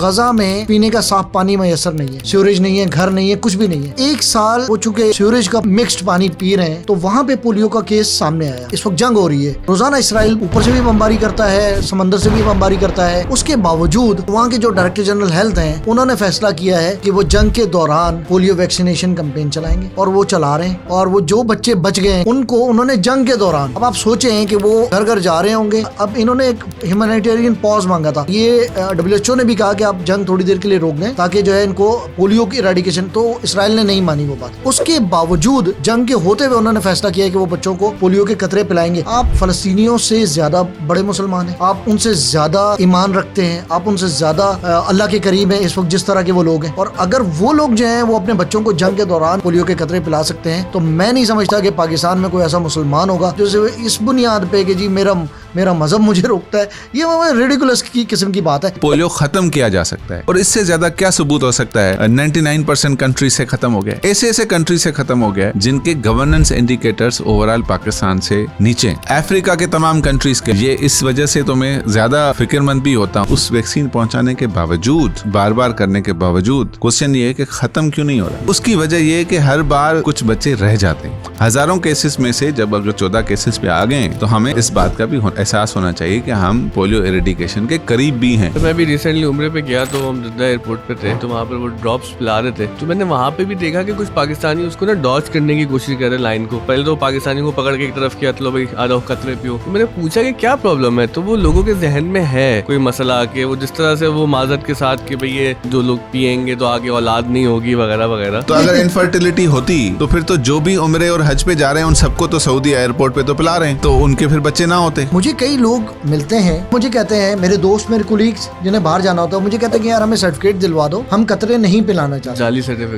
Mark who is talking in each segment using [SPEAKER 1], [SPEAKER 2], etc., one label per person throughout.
[SPEAKER 1] गजा में पीने का साफ पानी मैसर नहीं है, सीवरेज नहीं है, घर नहीं है, कुछ भी नहीं है। 1 साल हो चुके सीवरेज का मिक्स्ड पानी पी रहे हैं, तो वहाँ पे पोलियो का केस सामने आया। इस वक्त जंग हो रही है, रोजाना इसराइल ऊपर से भी बमबारी करता है, समंदर से भी बमबारी करता है। उसके बावजूद वहाँ के जो डायरेक्टर जनरल हेल्थ हैं, उन्होंने फैसला किया है कि वो जंग के दौरान पोलियो वैक्सीनेशन कैंपेन चलाएंगे, और वो चला रहे हैं। और वो जो बच्चे बच गए उनको उन्होंने जंग के दौरान, अब आप सोचें कि वो घर घर जा रहे होंगे। अब इन्होंने एक ह्यूमैनिटेरियन पॉज मांगा था। ये WHO ने भी कहा कि आप जंग थोड़ी देर के लिए रोक दें ताकि जो है इनको पोलियो की इरेडिकेशन, तो इसराइल ने नहीं मानी वो बात। उसके बावजूद जंग के होते हुए उन्होंने फैसला किया कि वो बच्चों को पोलियो के कतरे पिलाएंगे। आप फलस्तीनियों से ज्यादा बड़े मुसलमान हैं, आप उनसे ज्यादा ईमान रखते हैं, आप उनसे ज्यादा अल्लाह के करीब हैं इस वक्त जिस तरह के वो लोग हैं। और अगर वो लोग जो हैं वो अपने बच्चों को जंग के दौरान पोलियो के कतरे पिला सकते हैं, तो मैं नहीं समझता कि पाकिस्तान में कोई ऐसा मुसलमान होगा जो इस बुनियाद पे कि जी मेरा मजहब मुझे रोकता है। ये रिडिकुलस की किस्म की बात है।
[SPEAKER 2] पोलियो खत्म किया जा सकता है, और इससे ज्यादा क्या सबूत हो सकता है? 99% कंट्री से खत्म हो गया, ऐसे कंट्री से खत्म हो गया जिनके गवर्नेंस इंडिकेटर्स ओवरऑल पाकिस्तान से नीचे। अफ्रीका के तमाम कंट्रीज के, ये इस वजह से तो मैं ज्यादा फिक्रमंद भी होता हूँ। उस वैक्सीन पहुंचाने के बावजूद, बार बार करने के बावजूद, क्वेश्चन ये है कि खत्म क्यों नहीं हो रहा? उसकी वजह ये है कि हर बार कुछ बच्चे रह जाते हैं। हजारों केसेस में से जब अगर 14 केसेस पे आ गए, तो हमें इस बात का भी एहसास होना चाहिए कि हम पोलियो इरेडिकेशन के करीब भी हैं।
[SPEAKER 3] तो मैं भी रिसेंटली उम्रे पे गया, तो हम जिद्दा एयरपोर्ट पे थे, तो वहाँ पर वो ड्रॉप्स पिला रहे थे। तो मैंने वहाँ पे भी देखा कि कुछ पाकिस्तानी उसको ना डॉज करने की कोशिश कर रहे लाइन को। पहले तो पाकिस्तानी को पकड़ के एक तरफ किया, चलो भाई आ जाओ कतरे पियो। तो मैंने पूछा कि क्या प्रॉब्लम है, तो वो लोगों के जहन में है कोई मसला, कि वो जिस तरह से वो माजरत के साथ कि भाई ये जो लोग पियेंगे तो आगे औलाद नहीं होगी वगैरह वगैरह।
[SPEAKER 2] तो अगर इनफर्टिलिटी होती तो फिर तो जो भी उम्रे और हज पे जा रहे हैं उन सबको तो सऊदी एयरपोर्ट पे तो पिला रहे हैं, तो उनके फिर बच्चे ना होते।
[SPEAKER 1] मुझे कई लोग मिलते हैं, मुझे कहते हैं, मेरे दोस्त, मेरे कुलीग्स जिन्हें बाहर जाना होता है, मुझे कहते हैं कि यार हमें सर्टिफिकेट दिलवा दो, हम कतरे नहीं पिलाना चाहते।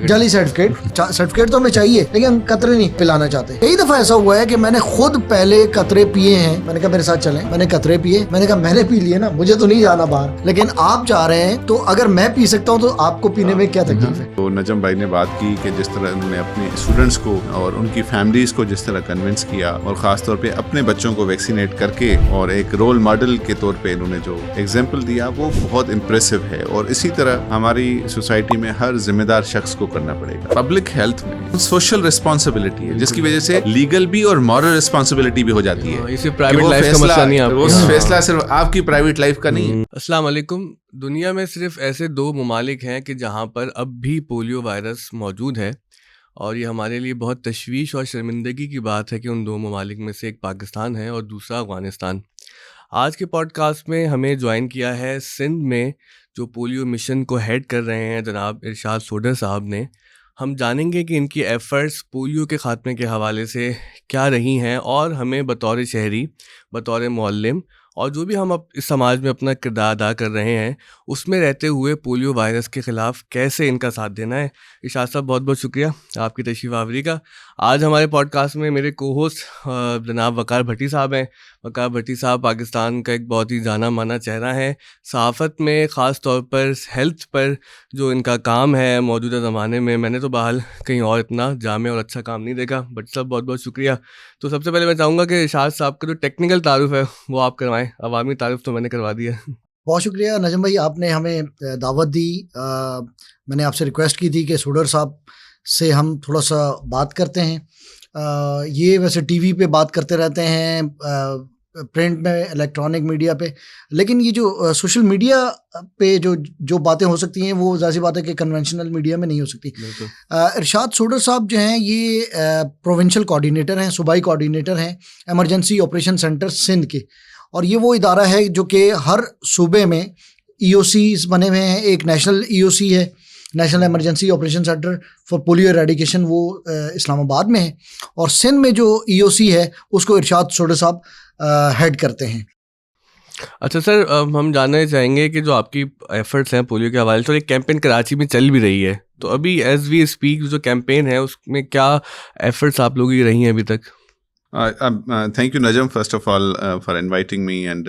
[SPEAKER 3] जाली
[SPEAKER 1] सर्टिफिकेट तो हमें चाहिए, लेकिन हम कतरे नहीं पिलाना चाहते। कई दफा ऐसा हुआ है कि मैंने खुद पहले कतरे पिए हैं, मैंने कहा मेरे साथ चलें, मैंने कतरे पिए, मैंने कहा मैंने पी लिए ना, मुझे तो नहीं जाना बाहर, लेकिन आप जा रहे हैं तो अगर मैं पी सकता हूँ तो आपको पीने में क्या तकलीफ है?
[SPEAKER 2] तो नजम भाई ने बात की कि जिस तरह उन्होंने अपने स्टूडेंट्स को और उनकी फैमिलीज को जिस तरह कन्विंस किया, और खासतौर पे अपने बच्चों को वैक्सीनेट करके और एक रोल मॉडल के तौर पे इन्होंने जो एग्जाम्पल दिया, वो बहुत इम्प्रेसिव है। और इसी तरह हमारी सोसाइटी में हर जिम्मेदार शख्स को करना पड़ेगा। पब्लिक हेल्थ में सोशल रिस्पॉन्सिबिलिटी है, जिसकी वजह से लीगल भी और मॉरल रिस्पॉन्सिबिलिटी भी हो जाती है।
[SPEAKER 3] इसे प्राइवेट लाइफ का मसला नहीं है,
[SPEAKER 2] वो फैसला सिर्फ आपकी प्राइवेट लाइफ का नहीं है।
[SPEAKER 3] अस्सलाम वालेकुम। दुनिया में सिर्फ ऐसे 2 ममालिक हैं कि जहाँ पर अब भी पोलियो वायरस मौजूद है, और ये हमारे लिए बहुत तशवीश और शर्मिंदगी की बात है कि उन 2 ममालिक में से एक पाकिस्तान है और दूसरा अफ़गानिस्तान। आज के पॉडकास्ट में हमें ज्वाइन किया है सिंध में जो पोलियो मिशन को हेड कर रहे हैं जनाब इरशाद सोडर साहब ने। हम जानेंगे कि इनकी एफ़र्ट्स पोलियो के ख़ात्मे के हवाले से क्या रही हैं, और हमें बतौर शहरी, बतौर मुअल्लिम, और जो भी हम अब इस समाज में अपना किरदार अदा कर रहे हैं, उसमें रहते हुए पोलियो वायरस के ख़िलाफ़ कैसे इनका साथ देना है। इरशाद साहब, बहुत बहुत शुक्रिया आपकी तशरीफ़ आवरी का। आज हमारे पॉडकास्ट में मेरे को होस्ट जनाब वकार भट्टी साहब हैं। वकार भट्टी साहब पाकिस्तान का एक बहुत ही जाना माना चेहरा है सहाफ़त में, ख़ास तौर पर हेल्थ पर जो इनका काम है मौजूदा ज़माने में, मैंने तो बहाल कहीं और इतना जामे और अच्छा काम नहीं देखा। भट्टी साहब, बहुत बहुत शुक्रिया। तो सबसे पहले मैं चाहूँगा कि इरशाद साहब का जो टेक्निकल तारुफ़ है वो आप करवाएं। अवामी तारुफ़ तो मैंने करवा दिया।
[SPEAKER 1] बहुत शुक्रिया नजम भाई, आपने हमें दावत दी। मैंने आपसे रिक्वेस्ट की थी कि सोडर साहब से हम थोड़ा सा बात करते हैं। ये वैसे टीवी पे बात करते रहते हैं, प्रिंट में, इलेक्ट्रॉनिक मीडिया पे, लेकिन ये जो सोशल मीडिया पे जो बातें हो सकती हैं वो ज़ाहिर सी बात है कि कन्वेंशनल मीडिया में नहीं हो सकती। इरशाद सोडर साहब जो हैं ये प्रोविंशियल कोऑर्डिनेटर हैं, सूबाई कोऑर्डिनेटर हैं एमरजेंसी ऑपरेशन सेंटर सिंध के, और ये वो इदारा है जो कि हर सूबे में EOCs बने हुए हैं। एक नेशनल EOC है, national emergency operation centre for polio eradication, वो इस्लामाबाद में है, और सिंध में जो EOC है उसको इरशाद सोडर साहब हेड करते हैं।
[SPEAKER 3] अच्छा सर, हम जानना चाहेंगे कि जो आपकी एफर्ट्स हैं पोलियो के हवाले से, एक कैंपेन कराची में चल भी रही है, तो अभी एज वी स्पीक जो कैंपेन है उसमें क्या एफर्ट्स आप लोगों की रही हैं अभी तक?
[SPEAKER 2] Thank you Najam, first of all for inviting me and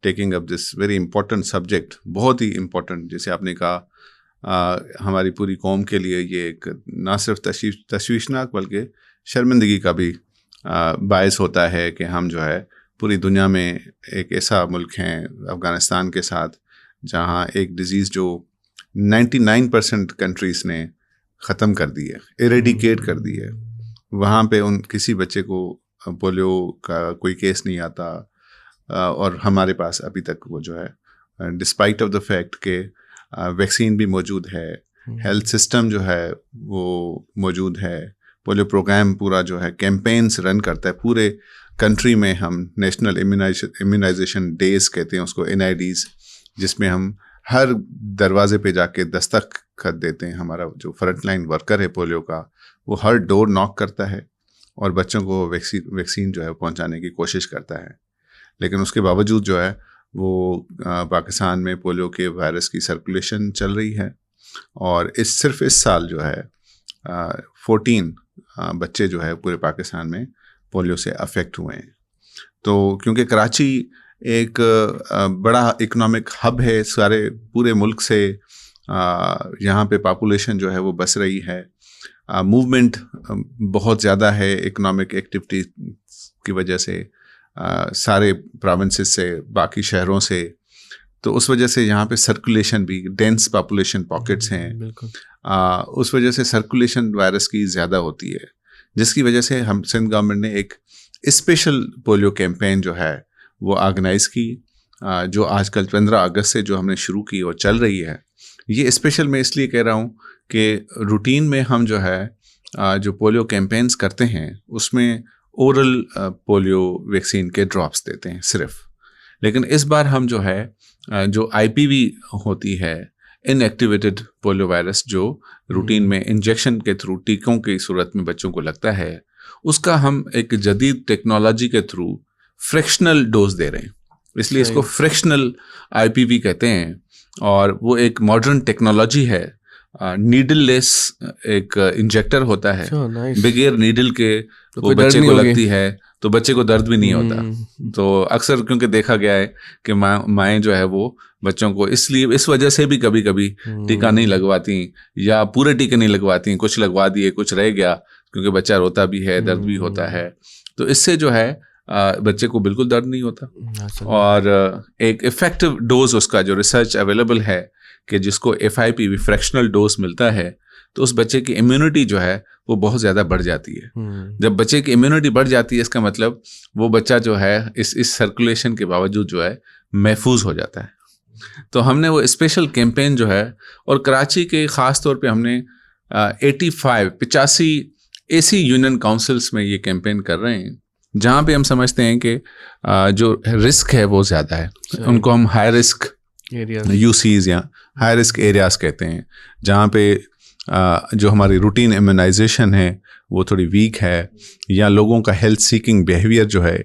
[SPEAKER 2] taking up this very important subject. बहुत ही important, जैसे आपने कहा हमारी पूरी कौम के लिए ये एक ना सिर्फ तशवीशनाक बल्कि शर्मिंदगी का भी बायस होता है कि हम जो है पूरी दुनिया में एक ऐसा मुल्क हैं अफ़गानिस्तान के साथ जहाँ एक डिज़ीज़ जो 99% कंट्रीज ने ख़त्म कर दी है, इरेडिकेट कर दी है। वहाँ पे उन किसी बच्चे को पोलियो का कोई केस नहीं आता, और हमारे पास अभी तक वो जो है डिस्पाइट ऑफ द फैक्ट के वैक्सीन भी मौजूद है, हेल्थ सिस्टम जो है वो मौजूद है, पोलियो प्रोग्राम पूरा जो है कैंपेन्स रन करता है पूरे कंट्री में। हम नेशनल इम्यूनाइजेशन डेज कहते हैं उसको, NIDs, जिसमें हम हर दरवाजे पे जाके दस्तखत देते हैं। हमारा जो फ्रंट लाइन वर्कर है पोलियो का, वो हर डोर नॉक करता है और बच्चों को वैक्सीन जो है पहुंचाने की कोशिश करता है। लेकिन उसके बावजूद जो है वो पाकिस्तान में पोलियो के वायरस की सर्कुलेशन चल रही है, और सिर्फ इस साल जो है 14 बच्चे जो है पूरे पाकिस्तान में पोलियो से अफेक्ट हुए हैं। तो क्योंकि कराची एक बड़ा इकोनॉमिक हब है सारे पूरे मुल्क से, यहाँ पे पॉपुलेशन जो है वो बस रही है, मूवमेंट बहुत ज़्यादा है इकोनॉमिक एक्टिविटी की वजह से, सारे प्रोविंसेस से, बाकी शहरों से। तो उस वजह से यहाँ पे सर्कुलेशन भी, डेंस पॉपुलेशन पॉकेट्स हैं, उस वजह से सर्कुलेशन वायरस की ज़्यादा होती है, जिसकी वजह से हम सिंध गवर्नमेंट ने एक स्पेशल पोलियो कैंपेन जो है वो ऑर्गेनाइज़ की, जो आजकल 15 अगस्त से जो हमने शुरू की और चल रही है। ये स्पेशल मैं इसलिए कह रहा हूँ कि रूटीन में हम जो है जो पोलियो कैंपेन्स करते हैं उसमें ओरल पोलियो वैक्सीन के ड्रॉप्स देते हैं सिर्फ, लेकिन इस बार हम जो है जो IPV होती है, इनएक्टिवेटेड पोलियो वायरस, जो रूटीन में इंजेक्शन के थ्रू टीकों की सूरत में बच्चों को लगता है, उसका हम एक जदीद टेक्नोलॉजी के थ्रू फ्रैक्शनल डोज दे रहे हैं, इसलिए इसको फ्रैक्शनल IPV कहते हैं। और वो एक मॉडर्न टेक्नोलॉजी है, नीडल लेस एक इंजेक्टर होता है, बगैर नीडल के वो बच्चे को लगती है तो बच्चे को दर्द भी नहीं होता। तो अक्सर क्योंकि देखा गया है कि माएँ जो है वो बच्चों को इसलिए इस वजह से भी कभी कभी टीका नहीं लगवाती या पूरे टीके नहीं लगवाती, कुछ लगवा दिए कुछ रह गया, क्योंकि बच्चा रोता भी है, दर्द भी होता है। तो इससे जो है बच्चे को बिल्कुल दर्द नहीं होता। और एक इफेक्टिव डोज उसका जो रिसर्च अवेलेबल है कि जिसको FIPV फ्रैक्शनल डोज मिलता है, तो उस बच्चे की इम्यूनिटी जो है वो बहुत ज़्यादा बढ़ जाती है। जब बच्चे की इम्यूनिटी बढ़ जाती है, इसका मतलब वो बच्चा जो है इस सर्कुलेशन के बावजूद जो है महफूज हो जाता है। तो हमने वो स्पेशल कैंपेन जो है, और कराची के ख़ास तौर पे हमने 85 ऐसी यूनियन काउंसिल्स में ये कैंपेन कर रहे हैं जहाँ पे हम समझते हैं कि जो रिस्क है वो ज़्यादा है, उनको हम हाई रिस्क UCs या हाई रिस्क एरियाज कहते हैं, जहाँ पे जो हमारी रूटीन इम्यूनाइजेशन है वो थोड़ी वीक है, या लोगों का हेल्थ सीकिंग बिहेवियर जो है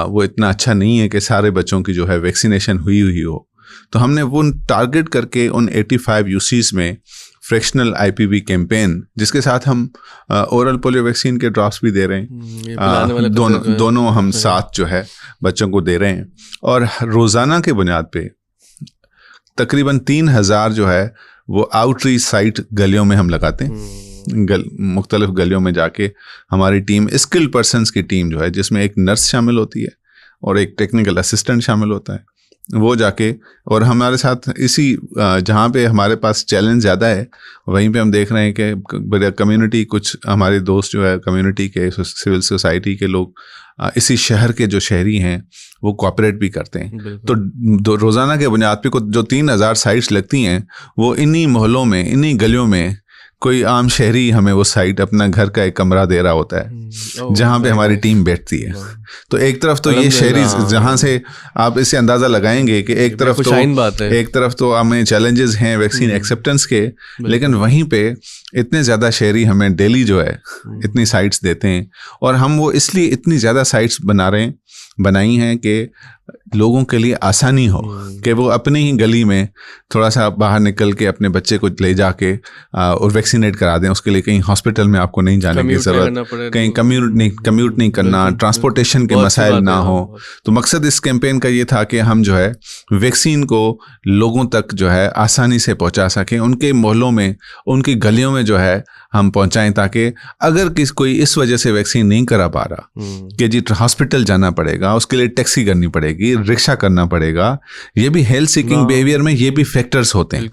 [SPEAKER 2] वो इतना अच्छा नहीं है कि सारे बच्चों की जो है वैक्सीनेशन हुई हो। तो हमने वो टारगेट करके उन 85 UCs में फ्रैक्शनल IPV कैंपेन, जिसके साथ हम ओरल पोलियो वैक्सीन के ड्रॉप्स भी दे रहे हैं, दोनों हम साथ जो है बच्चों को दे रहे हैं। और रोज़ाना के बुनियाद पे तकरीबन 3000 जो है वो आउटरीच साइट गलियों में हम लगाते हैं। मुख्तलिफ गलियों में जाके हमारी टीम, स्किल पर्सन्स की टीम जो है, जिसमें एक नर्स शामिल होती है और एक टेक्निकल असिस्टेंट शामिल होता है, वो जाके, और हमारे साथ इसी जहाँ पे हमारे पास चैलेंज ज़्यादा है वहीं पे हम देख रहे हैं कि कम्युनिटी, कुछ हमारे दोस्त जो है कम्युनिटी के, सिविल सोसाइटी के लोग, इसी शहर के जो शहरी हैं वो कोऑपरेट भी करते हैं। तो रोज़ाना के बुनियाद पे जो 3000 साइट्स लगती हैं, वो इन्हीं मोहल्लों में, इन्हीं गलियों में कोई आम शहरी हमें वो साइट अपना घर का एक कमरा दे रहा होता है जहाँ पे हमारी टीम बैठती है। तो एक तरफ तो ये शहरी, जहाँ से आप इससे अंदाज़ा लगाएंगे कि एक तरफ तो हमें चैलेंजेस हैं वैक्सीन एक्सेप्टेंस के, लेकिन वहीं पे इतने ज़्यादा शहरी हमें डेली जो है इतनी साइट्स देते हैं। और हम वो इसलिए इतनी ज़्यादा साइट्स बनाई हैं कि लोगों के लिए आसानी हो कि वो अपनी ही गली में थोड़ा सा बाहर निकल के अपने बच्चे को ले जाके और वैक्सीनेट करा दें। उसके लिए कहीं हॉस्पिटल में आपको नहीं जाने की ज़रूरत, कहीं कम्यूट नहीं करना, ट्रांसपोर्टेशन के मसाइल ना हो। तो मकसद इस कैंपेन का ये था कि हम जो है वैक्सीन को लोगों तक जो है आसानी से पहुंचा सकें, उनके मोहल्लों में, उनकी गलियों में जो है हम पहुंचाएं, ताकि अगर कोई इस वजह से वैक्सीन नहीं करा पा रहा कि जी हॉस्पिटल जाना पड़ेगा, उसके लिए टैक्सी करनी पड़ेगी, रिक्शा करना पड़ेगा, ये भी हेल्थ सीकिंग बिहेवियर में ये भी फैक्टर्स होते हैं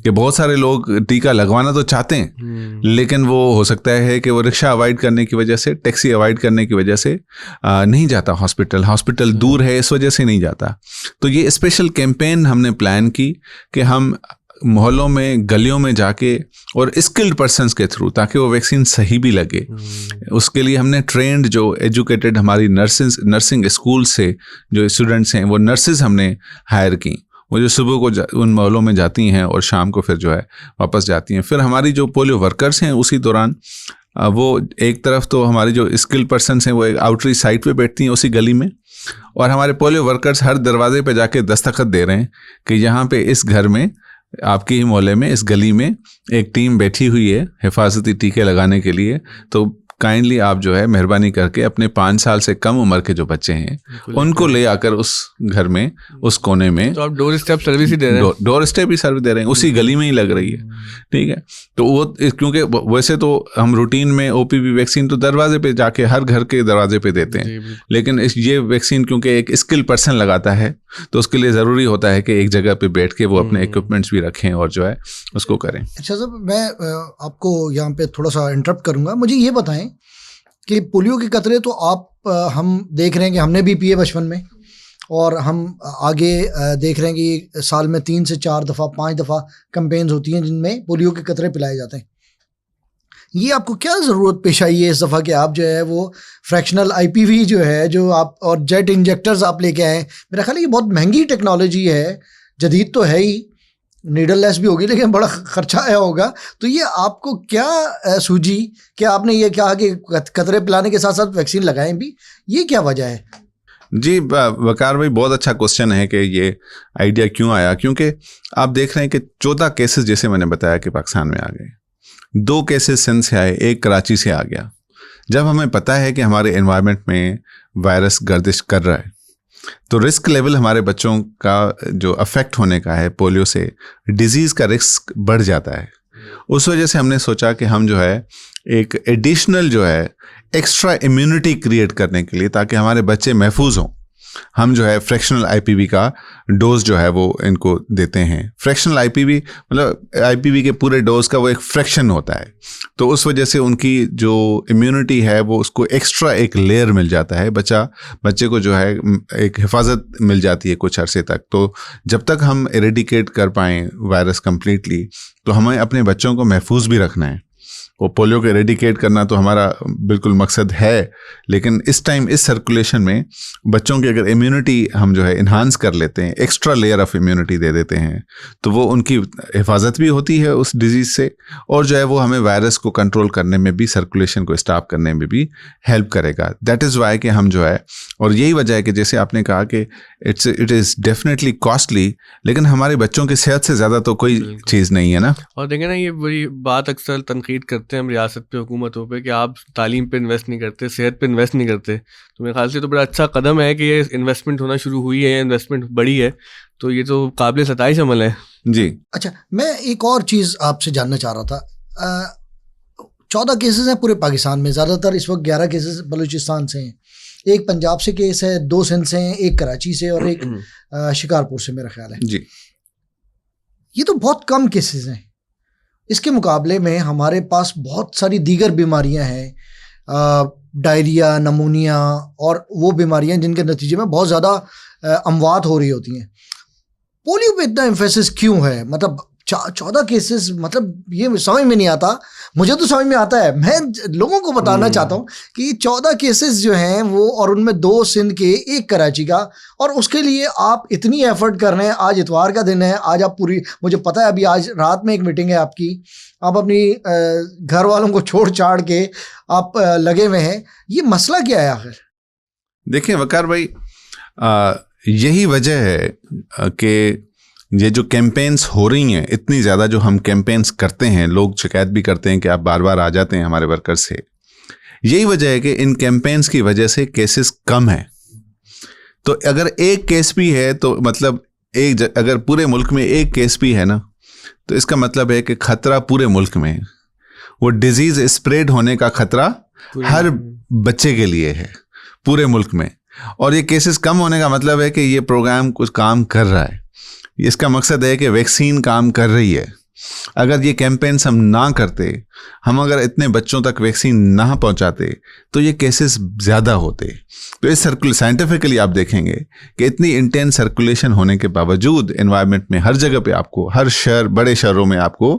[SPEAKER 2] कि बहुत सारे लोग टीका लगवाना तो चाहते हैं, लेकिन वो हो सकता है कि वो रिक्शा अवॉइड करने की वजह से, टैक्सी अवॉइड करने की वजह से नहीं जाता हॉस्पिटल दूर है, इस वजह से नहीं जाता। तो ये स्पेशल कैंपेन हमने प्लान की कि हम मोहल्लों में, गलियों में जाके और स्किल्ड पर्सन्स के थ्रू, ताकि वो वैक्सीन सही भी लगे, उसके लिए हमने ट्रेंड जो एजुकेटेड हमारी नर्सिंग स्कूल से जो स्टूडेंट्स हैं, वो नर्सेज हमने हायर की, वो जो सुबह को उन मोहल्लों में जाती हैं और शाम को फिर जो है वापस जाती हैं। फिर हमारी जो पोलियो वर्कर्स हैं उसी दौरान वो एक तरफ तो हमारी जो स्किल्ड पर्सन्स हैं वो एक आउटरीच साइट पे बैठती हैं उसी गली में, और हमारे पोलियो वर्कर्स हर दरवाजे पे जाके दस्तखत दे रहे हैं कि यहाँ पे इस घर में, आपके ही मोहल्ले में, इस गली में एक टीम बैठी हुई है हिफाजती टीके लगाने के लिए, तो काइंडली आप जो है मेहरबानी करके अपने 5 साल से कम उम्र के जो बच्चे हैं उनको ले आकर उस घर में, उस कोने में,
[SPEAKER 3] तो आप डोर स्टेप सर्विस ही दे रहे हैं,
[SPEAKER 2] डोर स्टेप ही सर्विस दे रहे हैं, उसी गली में ही लग रही है, ठीक है। तो वो क्योंकि वैसे तो हम रूटीन में ओपीवी वैक्सीन तो दरवाजे पे जाके हर घर के दरवाजे पे देते हैं, लेकिन ये वैक्सीन क्योंकि एक स्किल पर्सन लगाता है तो उसके लिए ज़रूरी होता है कि एक जगह पे बैठ के वो अपने इक्विपमेंट्स भी रखें और जो है उसको करें।
[SPEAKER 1] अच्छा साहब, मैं आपको यहाँ पे थोड़ा सा इंटरप्ट करूँगा। मुझे ये बताएं कि पोलियो के कतरे तो हम देख रहे हैं कि हमने भी पिए बचपन में, और हम आगे देख रहे हैं कि साल में 3 से 4 दफ़ा 5 दफ़ा कैंपेन्स होती हैं जिनमें पोलियो के कतरे पिलाए जाते हैं। ये आपको क्या ज़रूरत पेश आई है इस दफ़ा कि आप जो है वो फ्रैक्शनल IPV जो है, जो आप, और जेट इंजेक्टर्स आप लेके आए? मेरा ख्याल है ये बहुत महंगी टेक्नोलॉजी है, जदीद तो है ही, नीडल लेस भी होगी लेकिन बड़ा खर्चा आया होगा। तो ये आपको क्या सूझी कि आपने ये कहा कि कतरे पिलाने के साथ साथ वैक्सीन लगाएं भी? ये क्या वजह है?
[SPEAKER 2] जी वकार भाई, बहुत अच्छा क्वेश्चन है कि ये आइडिया क्यों आया। क्योंकि आप देख रहे हैं कि 14 केसेस जैसे मैंने बताया कि पाकिस्तान में आ गए, 2 केसेस सिंध से आए, 1 कराची से आ गया। जब हमें पता है कि हमारे एनवायरनमेंट में वायरस गर्दिश कर रहा है तो रिस्क लेवल हमारे बच्चों का जो अफेक्ट होने का है पोलियो से, डिजीज़ का रिस्क बढ़ जाता है। उस वजह से हमने सोचा कि हम जो है एक एडिशनल जो है एक्स्ट्रा इम्यूनिटी क्रिएट करने के लिए, ताकि हमारे बच्चे महफूज हों, हम जो है फ्रैक्शनल IPV का डोज जो है वो इनको देते हैं। फ्रैक्शनल IPV मतलब IPV के पूरे डोज का वो एक फ्रैक्शन होता है, तो उस वजह से उनकी जो इम्यूनिटी है वो उसको एक्स्ट्रा एक लेयर मिल जाता है, बच्चे को जो है एक हिफाजत मिल जाती है कुछ अरसे तक। तो जब तक हम एरेडिकेट कर पाएँ वायरस कम्प्लीटली, तो हमें अपने बच्चों को महफूज भी रखना है। वो पोलियो को एरेडिकेट करना तो हमारा बिल्कुल मकसद है, लेकिन इस टाइम इस सर्कुलेशन में बच्चों की अगर इम्यूनिटी हम जो है इन्हांस कर लेते हैं, एक्स्ट्रा लेयर ऑफ इम्यूनिटी दे देते हैं, तो वो उनकी हिफाजत भी होती है उस डिजीज़ से, और जो है वो हमें वायरस को कंट्रोल करने में भी, सर्कुलेशन को स्टॉप करने में भी हेल्प करेगा। दैट इज़ वाई कि हम जो है, और यही वजह है कि जैसे आपने कहा कि इट इज़ डेफिनेटली कॉस्टली, लेकिन हमारे बच्चों की सेहत से ज़्यादा तो कोई चीज़ नहीं है ना।
[SPEAKER 3] और देखें ना, ये बड़ी बात अक्सर तनकीद करते हैं हम रियासत पे, हुकूमतों पे, कि आप तालीम पे इन्वेस्ट नहीं करते, सेहत पे इन्वेस्ट नहीं करते। तो मेरे ख्याल से तो बड़ा अच्छा कदम है कि ये इन्वेस्टमेंट होना शुरू हुई है, इन्वेस्टमेंट बड़ी है, तो ये तो काबिल सताइश अमल है
[SPEAKER 2] जी।
[SPEAKER 1] अच्छा, मैं एक और चीज़ आपसे जानना चाह रहा था। 14 केसेस हैं पूरे पाकिस्तान में, ज़्यादातर इस वक्त 11 केसेस बलूचिस्तान से हैं, 1 पंजाब से केस है, 2 सिंध से हैं, 1 कराची से और 1 शिकारपुर से मेरा ख्याल है
[SPEAKER 2] जी।
[SPEAKER 1] ये तो बहुत कम केसेस हैं। इसके मुकाबले में हमारे पास बहुत सारी दीगर बीमारियां हैं, डायरिया, नमूनिया और वो बीमारियां जिनके नतीजे में बहुत ज़्यादा अमवात हो रही होती हैं। पोलियो पे इतना एम्फेसिस क्यों है? मतलब 14 केसेस, मतलब ये समझ में नहीं आता। मुझे तो समझ में आता है, मैं लोगों को बताना चाहता हूँ कि 14 केसेस जो हैं वो, और उनमें 2 सिंध के, 1 कराची का, और उसके लिए आप इतनी एफर्ट कर रहे हैं। आज इतवार का दिन है, आज आप पूरी, मुझे पता है अभी आज रात में एक मीटिंग है आपकी, आप अपनी घर वालों को छोड़ छाड़ के आप लगे हुए हैं। ये मसला क्या है आखिर?
[SPEAKER 2] देखिए वकार भाई, यही वजह है कि ये जो कैंपेन्स हो रही हैं, इतनी ज़्यादा जो हम कैंपेन्स करते हैं, लोग शिकायत भी करते हैं कि आप बार बार आ जाते हैं हमारे वर्कर्स से, यही वजह है कि इन कैंपेन्स की वजह से केसेस कम हैं। तो अगर 1 केस भी है तो मतलब अगर पूरे मुल्क में 1 केस भी है ना, तो इसका मतलब है कि ख़तरा पूरे मुल्क में है। वो डिजीज स्प्रेड होने का खतरा हर बच्चे के लिए है पूरे मुल्क में। और ये केसेस कम होने का मतलब है कि ये प्रोग्राम कुछ काम कर रहा है। इसका मकसद है कि वैक्सीन काम कर रही है। अगर ये कैंपेन्स हम ना करते, हम अगर इतने बच्चों तक वैक्सीन ना पहुंचाते तो ये केसेस ज़्यादा होते। तो इस साइंटिफिकली आप देखेंगे कि इतनी इंटेंस सर्कुलेशन होने के बावजूद एनवायरनमेंट में हर जगह पे आपको, हर शहर, बड़े शहरों में आपको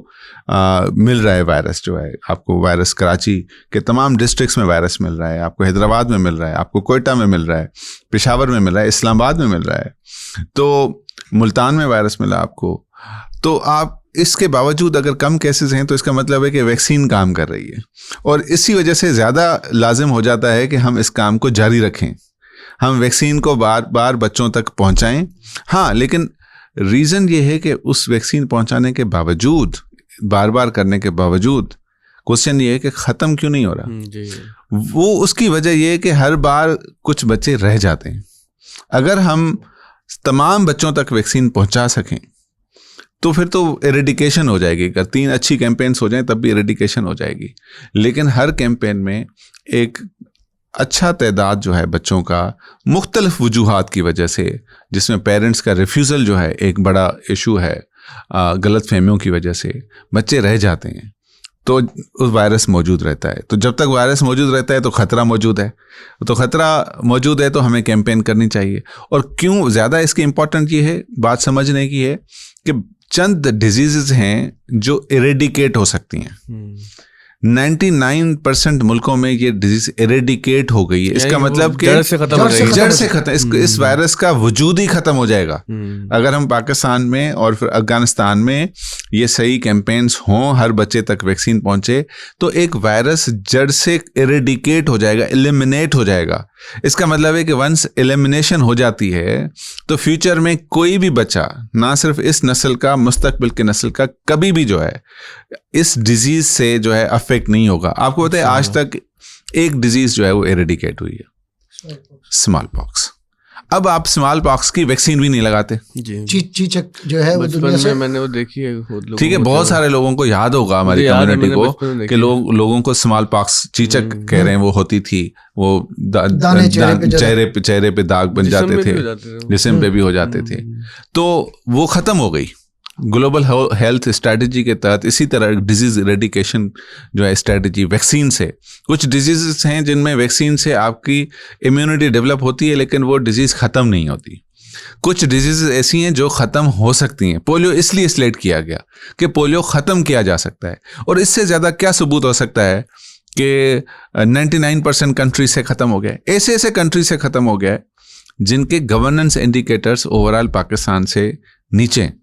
[SPEAKER 2] मिल रहा है वायरस जो है। आपको वायरस कराची के तमाम डिस्ट्रिक्ट्स में वायरस मिल रहा है, आपको हैदराबाद में मिल रहा है, आपको कोयटा में मिल रहा है, पेशावर में मिल रहा है, इस्लामाबाद में मिल रहा है, तो मुल्तान में वायरस मिला आपको। तो आप इसके बावजूद अगर कम केसेस हैं तो इसका मतलब है कि वैक्सीन काम कर रही है। और इसी वजह से ज़्यादा लाजिम हो जाता है कि हम इस काम को जारी रखें, हम वैक्सीन को बार बार बच्चों तक पहुंचाएं। हाँ, लेकिन रीज़न ये है कि उस वैक्सीन पहुंचाने के बावजूद, बार बार करने के बावजूद, क्वेश्चन ये है कि ख़त्म क्यों नहीं हो रहा। वो उसकी वजह ये है कि हर बार कुछ बच्चे रह जाते हैं। अगर हम तमाम बच्चों तक वैक्सीन पहुंचा सकें तो फिर तो एरेडिकेशन हो जाएगी। अगर 3 अच्छी कैंपेन्स हो जाएं तब भी एरेडिकेशन हो जाएगी। लेकिन हर कैंपेन में एक अच्छा तादाद जो है बच्चों का मुख्तलिफ वजूहात की वजह से, जिसमें पेरेंट्स का रिफ्यूज़ल जो है एक बड़ा इशू है, गलत फहमियों की वजह से बच्चे रह जाते हैं, तो उस वायरस मौजूद रहता है। तो जब तक वायरस मौजूद रहता है तो ख़तरा मौजूद है, तो ख़तरा मौजूद है तो हमें कैंपेन करनी चाहिए। और क्यों ज़्यादा इसकी इम्पोर्टेंट ये है, बात समझने की है कि चंद डिजीज़ हैं जो इरेडिकेट हो सकती हैं। 99% मुल्कों में ये डिजीज इरेडिकेट हो गई है। इसका मतलब कि जड़ से खत्म, इस वायरस का वजूद ही खत्म हो जाएगा। अगर हम पाकिस्तान में और फिर अफगानिस्तान में ये सही कैंपेन्स हों, हर बच्चे तक वैक्सीन पहुंचे, तो एक वायरस जड़ से इरेडिकेट हो जाएगा, एलिमिनेट हो जाएगा। इसका मतलब है कि वंस एलिमिनेशन हो जाती है तो फ्यूचर में कोई भी बच्चा, ना सिर्फ इस नस्ल का, मुस्तकबिल के नस्ल का, कभी भी जो है इस डिजीज से जो है अफेक्ट नहीं होगा। आपको पता है आज तक एक डिजीज जो है वो एरेडिकेट हुई है, स्मॉल पॉक्स। अब आप स्मॉल पॉक्स की वैक्सीन भी नहीं लगाते।
[SPEAKER 1] चीचक जो है वो दुनिया से
[SPEAKER 3] मैंने वो देखी है।
[SPEAKER 2] ठीक है, बहुत सारे लोगों को याद होगा, हमारी कम्युनिटी को, कि लोगों को स्मॉल पॉक्स, चीचक कह रहे हैं, वो होती थी, वो चेहरे पे दाग बन जाते थे, जिस्म पे भी हो जाते थे, तो वो खत्म हो गई। ग्लोबल हेल्थ स्ट्रैटेजी के तहत इसी तरह डिजीज इरेडिकेशन जो है स्ट्रैटेजी, वैक्सीन से, कुछ डिजीज़ हैं जिनमें वैक्सीन से आपकी इम्यूनिटी डेवलप होती है लेकिन वो डिजीज़ ख़त्म नहीं होती। कुछ डिजीज़ ऐसी हैं जो ख़त्म हो सकती हैं। पोलियो इसलिए सिलेक्ट किया गया कि पोलियो ख़त्म किया जा सकता है, और इससे ज़्यादा क्या सबूत हो सकता है कि 99% कंट्री से ख़त्म हो गया। ऐसे कंट्री से ख़त्म हो गया जिनके गवर्नेंस इंडिकेटर्स ओवरऑल पाकिस्तान से नीचे।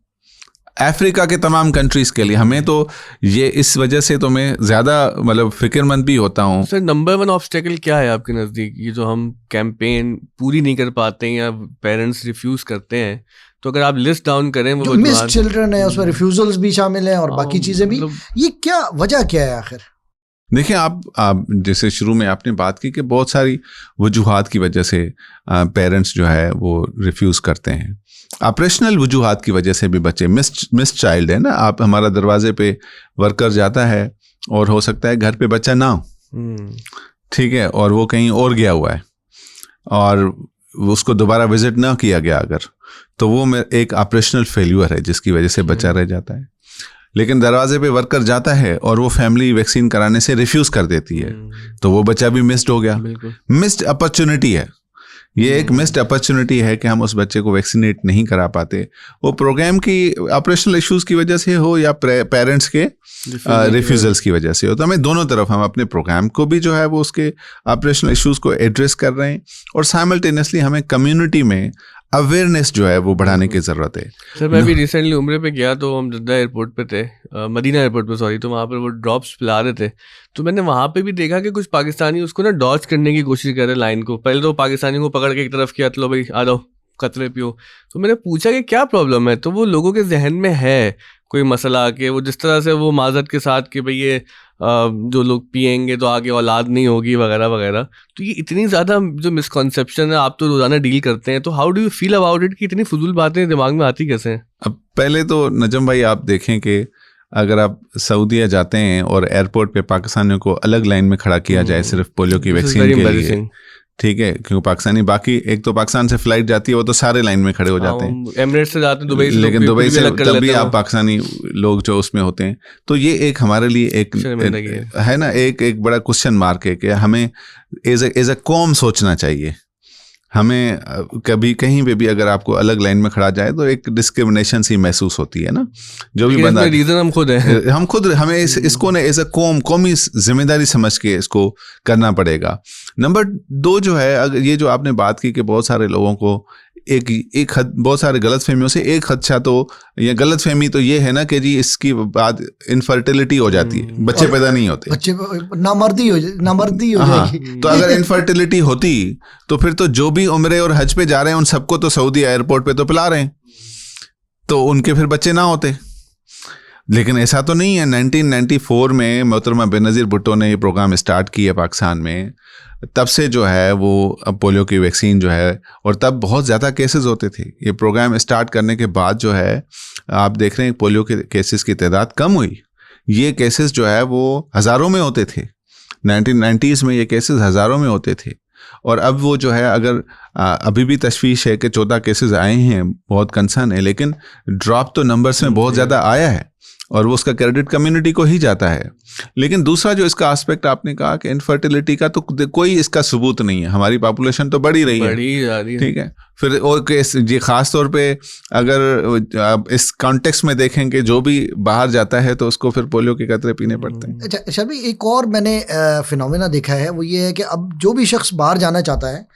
[SPEAKER 2] अफ्रीका के तमाम कंट्रीज़ के लिए हमें तो ये इस वजह से तो मैं ज़्यादा मतलब फ़िक्रमंद भी होता हूँ।
[SPEAKER 3] सर, नंबर 1 ऑब्स्टेकल क्या है आपके नज़दीक? ये जो हम कैंपेन पूरी नहीं कर पाते हैं या पेरेंट्स रिफ्यूज़ करते हैं, तो अगर आप लिस्ट डाउन करें, वो
[SPEAKER 1] मिस चिल्ड्रन है, उसमें रिफ्यूजल्स भी शामिल हैं और बाकी चीज़ें भी, ये क्या वजह क्या है आखिर?
[SPEAKER 2] देखिए, आप जैसे शुरू में आपने बात की कि बहुत सारी वजूहात की वजह से पेरेंट्स जो है वो रिफ्यूज़ करते हैं। ऑपरेशनल वजूहात की वजह से भी बच्चे, मिस चाइल्ड है ना, आप, हमारा दरवाजे पे वर्कर जाता है और हो सकता है घर पे बच्चा ना हो, ठीक है, और वो कहीं और गया हुआ है और उसको दोबारा विजिट ना किया गया अगर, तो वो एक ऑपरेशनल फेल्यूर है जिसकी वजह से बच्चा रह जाता है। लेकिन दरवाजे पे वर्कर जाता है और वो फैमिली वैक्सीन कराने से रिफ्यूज़ कर देती है, तो वो बच्चा भी मिस्ड हो गया। मिस्ड अपॉर्चुनिटी है ये, एक मिस्ड अपॉर्चुनिटी है कि हम उस बच्चे को वैक्सीनेट नहीं करा पाते। वो प्रोग्राम की ऑपरेशनल इश्यूज़ की वजह से हो या पेरेंट्स के रिफ्यूज़ल्स की वजह से हो। तो हमें दोनों तरफ, हम अपने प्रोग्राम को भी जो है वो उसके ऑपरेशनल इश्यूज़ को एड्रेस कर रहे हैं, और साइमल्टेनियसली हमें कम्युनिटी में अवेयरनेस जो है वो बढ़ाने की ज़रूरत है।
[SPEAKER 3] सर, मैं भी रिसेंटली उम्रे पे गया, तो हम जद्दा एयरपोर्ट पे थे, मदीना एयरपोर्ट पे सॉरी, तो वहाँ पर वो ड्रॉप्स पिला रहे थे, तो मैंने वहाँ पे भी देखा कि कुछ पाकिस्तानी उसको ना डॉज करने की कोशिश कर रहे लाइन को। पहले तो पाकिस्तानी को पकड़ के एक तरफ किया, चलो भाई आ जाओ कतरे पियो। तो मैंने पूछा कि क्या प्रॉब्लम है, तो वो लोगों के जहन में है कोई मसला, कि वो जिस तरह से वो माजरत के साथ कि भाई ये जो लोग पिएंगे तो आगे औलाद नहीं होगी वगैरह वगैरह, तो ये इतनी ज़्यादा जो मिसकॉन्सेप्शन है, आप तो रोज़ाना डील करते हैं, तो how do you feel about it कि इतनी फजूल बातें दिमाग में आती कैसे हैं?
[SPEAKER 2] अब पहले तो नजम भाई आप देखें कि अगर आप सऊदीया जाते हैं और एयरपोर्ट पे पाकिस्तानियों को अलग लाइन में खड़ा किया जाए सिर्फ पोलियो की वैक्सीन के लिए, ठीक है, क्योंकि पाकिस्तानी बाकी एक तो पाकिस्तान से फ्लाइट जाती है वो तो सारे लाइन में खड़े हो जाते हैं,
[SPEAKER 3] एमिरेट्स से जाते हैं दुबई से,
[SPEAKER 2] लेकिन दुबई से तब भी आप पाकिस्तानी लोग जो उसमें होते हैं, तो ये एक हमारे लिए एक है ना, एक बड़ा क्वेश्चन मार्क है कि हमें एज अ कौम सोचना चाहिए। हमें कभी कहीं पे भी अगर आपको अलग लाइन में खड़ा जाए तो एक डिस्क्रिमिनेशन सी महसूस होती है ना, जो भी बंदा,
[SPEAKER 3] रीजन हम खुद
[SPEAKER 2] हमें इसको ना एज अ कौमी जिम्मेदारी समझ के इसको करना पड़ेगा। नंबर 2 जो है, अगर ये जो आपने बात की कि बहुत सारे लोगों को एक बहुत सारे गलतफहमियों से एक खदशा तो, या गलतफहमी तो ये है ना कि जी इसकी बाद इनफर्टिलिटी हो जाती है, बच्चे पैदा नहीं होते,
[SPEAKER 1] बच्चे नामर्दी हो जाएगी।
[SPEAKER 2] तो अगर इनफर्टिलिटी होती तो फिर तो जो भी उम्रे और हज पे जा रहे हैं उन सबको तो सऊदी एयरपोर्ट पे तो पिला रहे हैं, तो उनके फिर बच्चे ना होते। लेकिन ऐसा तो नहीं है। 1994 में मोहतरमा बेनज़ीर भुट्टो ने ये प्रोग्राम स्टार्ट किया पाकिस्तान में, तब से जो है वो अब पोलियो की वैक्सीन जो है, और तब बहुत ज़्यादा केसेस होते थे। ये प्रोग्राम स्टार्ट करने के बाद जो है आप देख रहे हैं पोलियो के केसेस की तादाद कम हुई। ये केसेस जो है वो हज़ारों में होते थे, 1990s में ये केसेस हज़ारों में होते थे, और अब वो जो है अगर अभी भी तशवीश है कि 14 केसेस आए हैं, बहुत कंसर्न है, लेकिन ड्रॉप तो नंबर्स में बहुत ज़्यादा आया है और वो उसका क्रेडिट कम्युनिटी को ही जाता है। लेकिन दूसरा जो इसका एस्पेक्ट आपने कहा कि इनफर्टिलिटी का तो कोई इसका सबूत नहीं है, हमारी पॉपुलेशन तो बढ़ी रही है, ठीक है। फिर और ये ख़ास तौर पे अगर इस कॉन्टेक्स्ट में देखें कि जो भी बाहर जाता है तो उसको फिर पोलियो के कतरे पीने पड़ते हैं।
[SPEAKER 1] अच्छा शबी, एक और मैंने फिनोमेना देखा है, वो ये है कि अब जो भी शख्स बाहर जाना चाहता है,